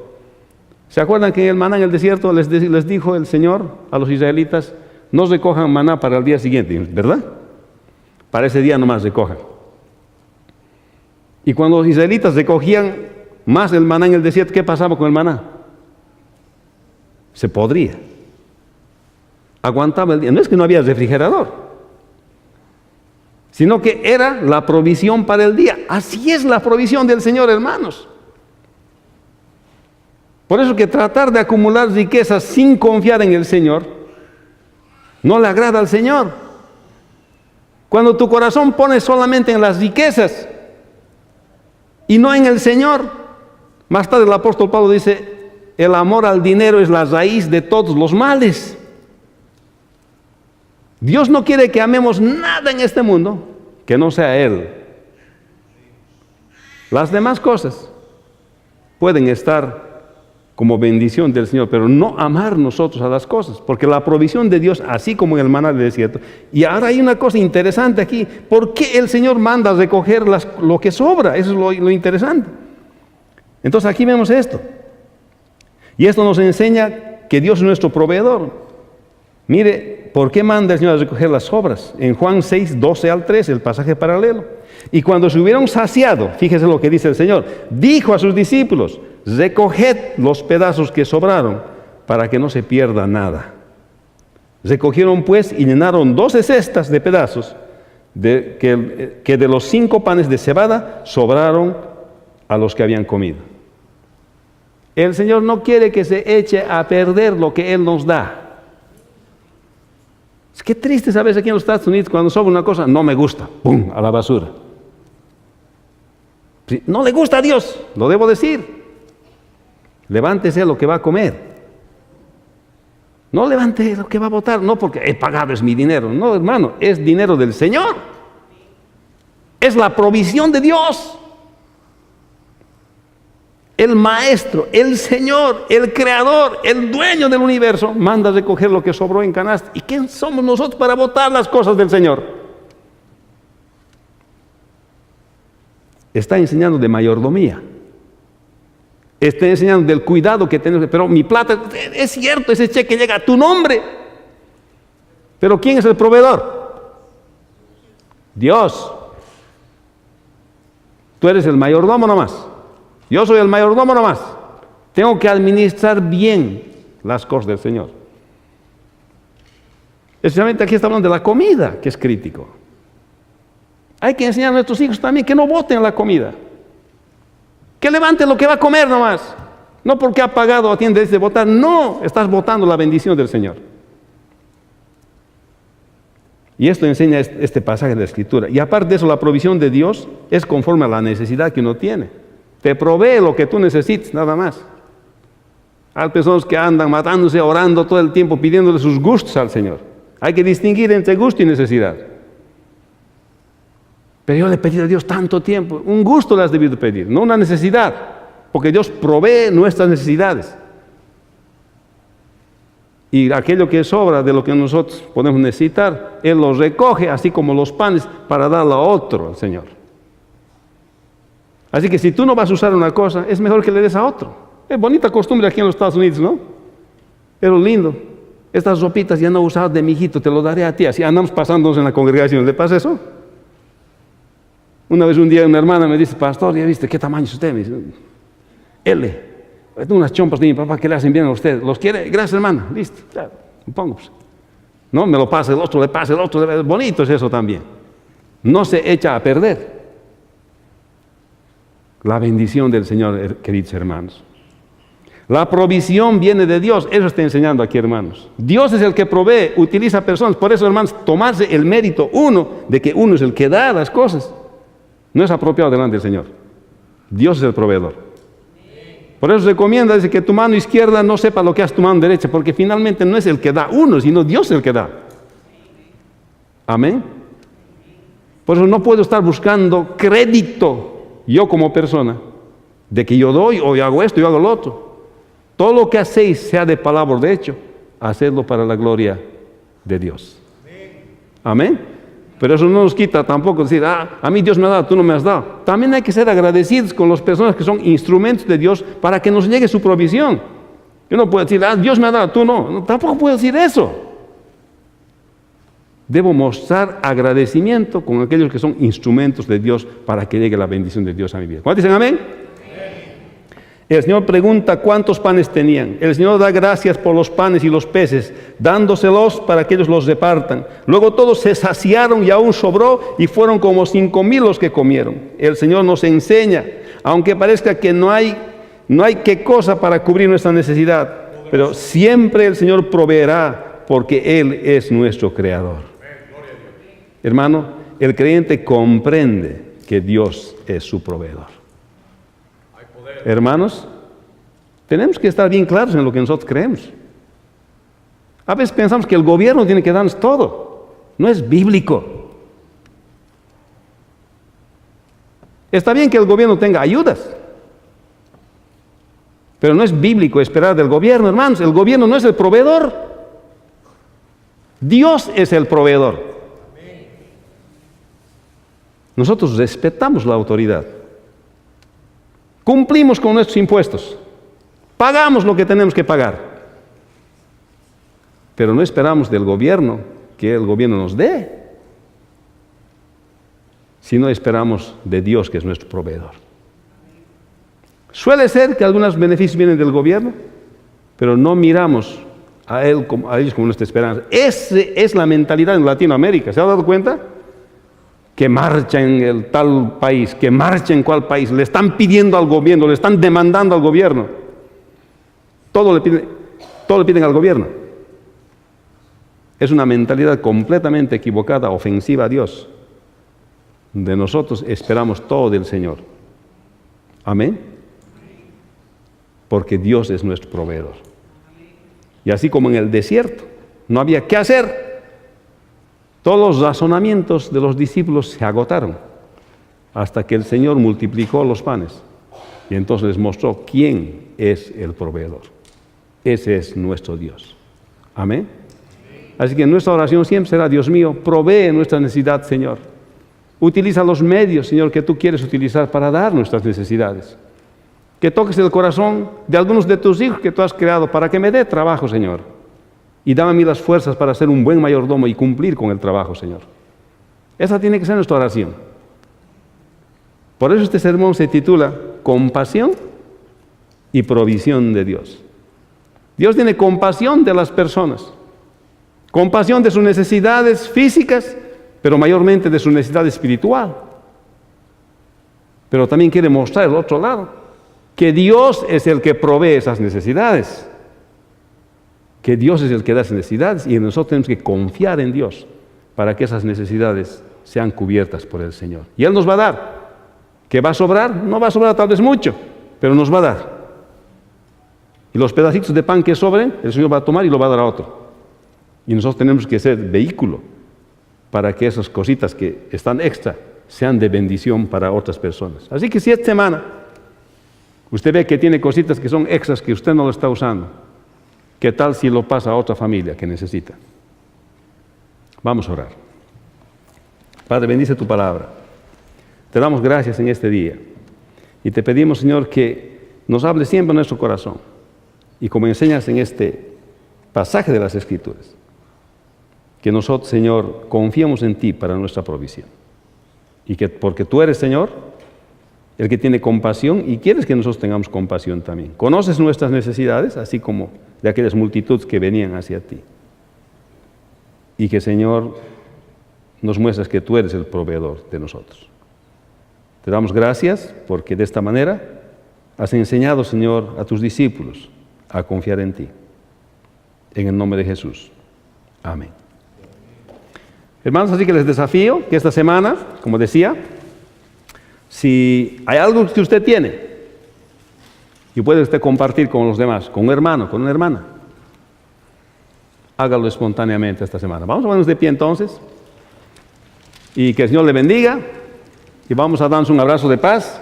¿Se acuerdan que en el maná en el desierto les dijo el Señor a los israelitas, no recojan maná para el día siguiente, ¿verdad? Para ese día nomás recojan. Y cuando los israelitas recogían más el maná en el desierto, ¿qué pasaba con el maná? Se podría. Aguantaba el día. No es que no había refrigerador, sino que era la provisión para el día. Así es la provisión del Señor, hermanos. Por eso que tratar de acumular riquezas sin confiar en el Señor no le agrada al Señor. Cuando tu corazón pone solamente en las riquezas y no en el Señor, más tarde el apóstol Pablo dice, el amor al dinero es la raíz de todos los males. Dios no quiere que amemos nada en este mundo que no sea Él. Las demás cosas pueden estar como bendición del Señor, pero no amar nosotros a las cosas, porque la provisión de Dios, así como en el maná del desierto. Y ahora hay una cosa interesante aquí, ¿por qué el Señor manda recoger lo que sobra? Eso es lo interesante. Entonces aquí vemos esto, y esto nos enseña que Dios es nuestro proveedor. Mire, ¿por qué manda el Señor a recoger las sobras? En Juan 6, 12 al 13, el pasaje paralelo. Y cuando se hubieron saciado, fíjese lo que dice el Señor, dijo a sus discípulos, recoged los pedazos que sobraron, para que no se pierda nada. Recogieron pues y llenaron 12 cestas de pedazos, que de los 5 panes de cebada sobraron a los que habían comido. El Señor no quiere que se eche a perder lo que Él nos da. Es que triste, ¿sabes? Aquí en los Estados Unidos, cuando sobra una cosa, no me gusta, ¡pum!, a la basura. No le gusta a Dios, lo debo decir. Levántese lo que va a comer. No levante lo que va a botar, no porque he pagado, es mi dinero. No, hermano, es dinero del Señor. Es la provisión de Dios. El Maestro, el Señor, el Creador, el dueño del universo, manda recoger lo que sobró en canasta. ¿Y quién somos nosotros para botar las cosas del Señor? Está enseñando de mayordomía. Está enseñando del cuidado que tenemos. Pero mi plata, es cierto, ese cheque llega a tu nombre. Pero ¿quién es el proveedor? Dios. Tú eres el mayordomo nomás. Yo soy el mayordomo nomás. Tengo que administrar bien las cosas del Señor. Especialmente aquí está hablando de la comida, que es crítico. Hay que enseñar a nuestros hijos también que no boten la comida. Que levanten lo que va a comer nomás. No porque ha pagado o tiene de botar. No, estás botando la bendición del Señor. Y esto enseña este pasaje de la Escritura. Y aparte de eso, la provisión de Dios es conforme a la necesidad que uno tiene. Te provee lo que tú necesites, nada más. Hay personas que andan matándose, orando todo el tiempo, pidiéndole sus gustos al Señor. Hay que distinguir entre gusto y necesidad. Pero yo le he pedido a Dios tanto tiempo. Un gusto le has debido pedir, no una necesidad. Porque Dios provee nuestras necesidades. Y aquello que sobra de lo que nosotros podemos necesitar, Él lo recoge, así como los panes, para darlo a otro, al Señor. Así que si tú no vas a usar una cosa, es mejor que le des a otro. Es bonita costumbre aquí en los Estados Unidos, ¿no? Pero lindo. Estas ropitas ya no usadas de mi hijito, te lo daré a ti. Así andamos pasándonos en la congregación. ¿Le pasa eso? Un día una hermana me dice, pastor, ¿ya viste qué tamaño es usted? Me dice, L. Tengo unas chompas de mi papá que le hacen bien a usted. ¿Los quiere? Gracias, hermana. Listo. Ya, me pongo. Pues. No, me lo pasa el otro, le pasa el otro. Bonito es eso también. No se echa a perder. La bendición del Señor, queridos hermanos. La provisión viene de Dios. Eso está enseñando aquí, hermanos. Dios es el que provee, utiliza personas. Por eso, hermanos, tomarse el mérito de que uno es el que da las cosas, no es apropiado delante del Señor. Dios es el proveedor. Por eso se recomienda, dice, que tu mano izquierda no sepa lo que hace tu mano derecha, porque finalmente no es el que da uno, sino Dios es el que da. Amén. Por eso no puedo estar buscando crédito, yo como persona, de que yo doy, o yo hago esto, yo hago lo otro. Todo lo que hacéis, sea de palabra o de hecho, hacedlo para la gloria de Dios. Amén. Pero eso no nos quita tampoco decir, a mí Dios me ha dado, tú no me has dado. También hay que ser agradecidos con las personas que son instrumentos de Dios para que nos llegue su provisión. Yo no puedo decir, Dios me ha dado, tú no. Tampoco puedo decir eso. Debo mostrar agradecimiento con aquellos que son instrumentos de Dios para que llegue la bendición de Dios a mi vida. ¿Cuántos dicen amén? El Señor pregunta cuántos panes tenían. El Señor da gracias por los panes y los peces, dándoselos para que ellos los repartan. Luego todos se saciaron y aún sobró, y fueron como 5,000 los que comieron. El Señor nos enseña, aunque parezca que no hay qué cosa para cubrir nuestra necesidad, pero siempre el Señor proveerá, porque Él es nuestro Creador. Hermano, el creyente comprende que Dios es su proveedor. Hermanos, tenemos que estar bien claros en lo que nosotros creemos. A veces pensamos que el gobierno tiene que darnos todo. No es bíblico. Está bien que el gobierno tenga ayudas, pero no es bíblico esperar del gobierno, hermanos. El gobierno no es el proveedor. Dios es el proveedor. Nosotros respetamos la autoridad. Cumplimos con nuestros impuestos, pagamos lo que tenemos que pagar, pero no esperamos del gobierno que el gobierno nos dé, sino esperamos de Dios, que es nuestro proveedor. Suele ser que algunos beneficios vienen del gobierno, pero no miramos a ellos como nuestra esperanza. Esa es la mentalidad en Latinoamérica. ¿Se ha dado cuenta? Que marcha en el tal país, que marcha en cual país, le están pidiendo al gobierno, le están demandando al gobierno. Todo le piden al gobierno. Es una mentalidad completamente equivocada, ofensiva a Dios. De nosotros esperamos todo del Señor. Amén. Porque Dios es nuestro proveedor. Y así como en el desierto no había qué hacer, todos los razonamientos de los discípulos se agotaron hasta que el Señor multiplicó los panes y entonces les mostró quién es el proveedor. Ese es nuestro Dios. Amén. Así que nuestra oración siempre será: Dios mío, provee nuestra necesidad, Señor. Utiliza los medios, Señor, que tú quieres utilizar para dar nuestras necesidades. Que toques el corazón de algunos de tus hijos que tú has creado para que me dé trabajo, Señor. Y dame a mí las fuerzas para ser un buen mayordomo y cumplir con el trabajo, Señor. Esa tiene que ser nuestra oración. Por eso este sermón se titula Compasión y provisión de Dios. Dios tiene compasión de las personas. Compasión de sus necesidades físicas, pero mayormente de su necesidad espiritual. Pero también quiere mostrar el otro lado, que Dios es el que provee esas necesidades. Que Dios es el que da esas necesidades y nosotros tenemos que confiar en Dios para que esas necesidades sean cubiertas por el Señor. Y Él nos va a dar. ¿Que va a sobrar? No va a sobrar tal vez mucho, pero nos va a dar. Y los pedacitos de pan que sobren, el Señor va a tomar y lo va a dar a otro. Y nosotros tenemos que ser vehículo para que esas cositas que están extra sean de bendición para otras personas. Así que si esta semana usted ve que tiene cositas que son extras que usted no lo está usando, ¿Qué tal si lo pasa a otra familia que necesita? Vamos a orar. Padre, bendice tu palabra. Te damos gracias en este día. Y te pedimos, Señor, que nos hables siempre en nuestro corazón. Y como enseñas en este pasaje de las Escrituras, que nosotros, Señor, confiamos en ti para nuestra provisión. Y que porque tú eres, Señor, el que tiene compasión y quieres que nosotros tengamos compasión también. Conoces nuestras necesidades, así como de aquellas multitudes que venían hacia ti. Y que, Señor, nos muestras que tú eres el proveedor de nosotros. Te damos gracias porque de esta manera has enseñado, Señor, a tus discípulos a confiar en ti. En el nombre de Jesús. Amén. Hermanos, así que les desafío que esta semana, como decía, si hay algo que usted tiene y puede usted compartir con los demás, con un hermano, con una hermana, hágalo espontáneamente esta semana. Vamos a ponernos de pie entonces y que el Señor le bendiga y vamos a darnos un abrazo de paz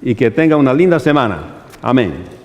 y que tenga una linda semana. Amén.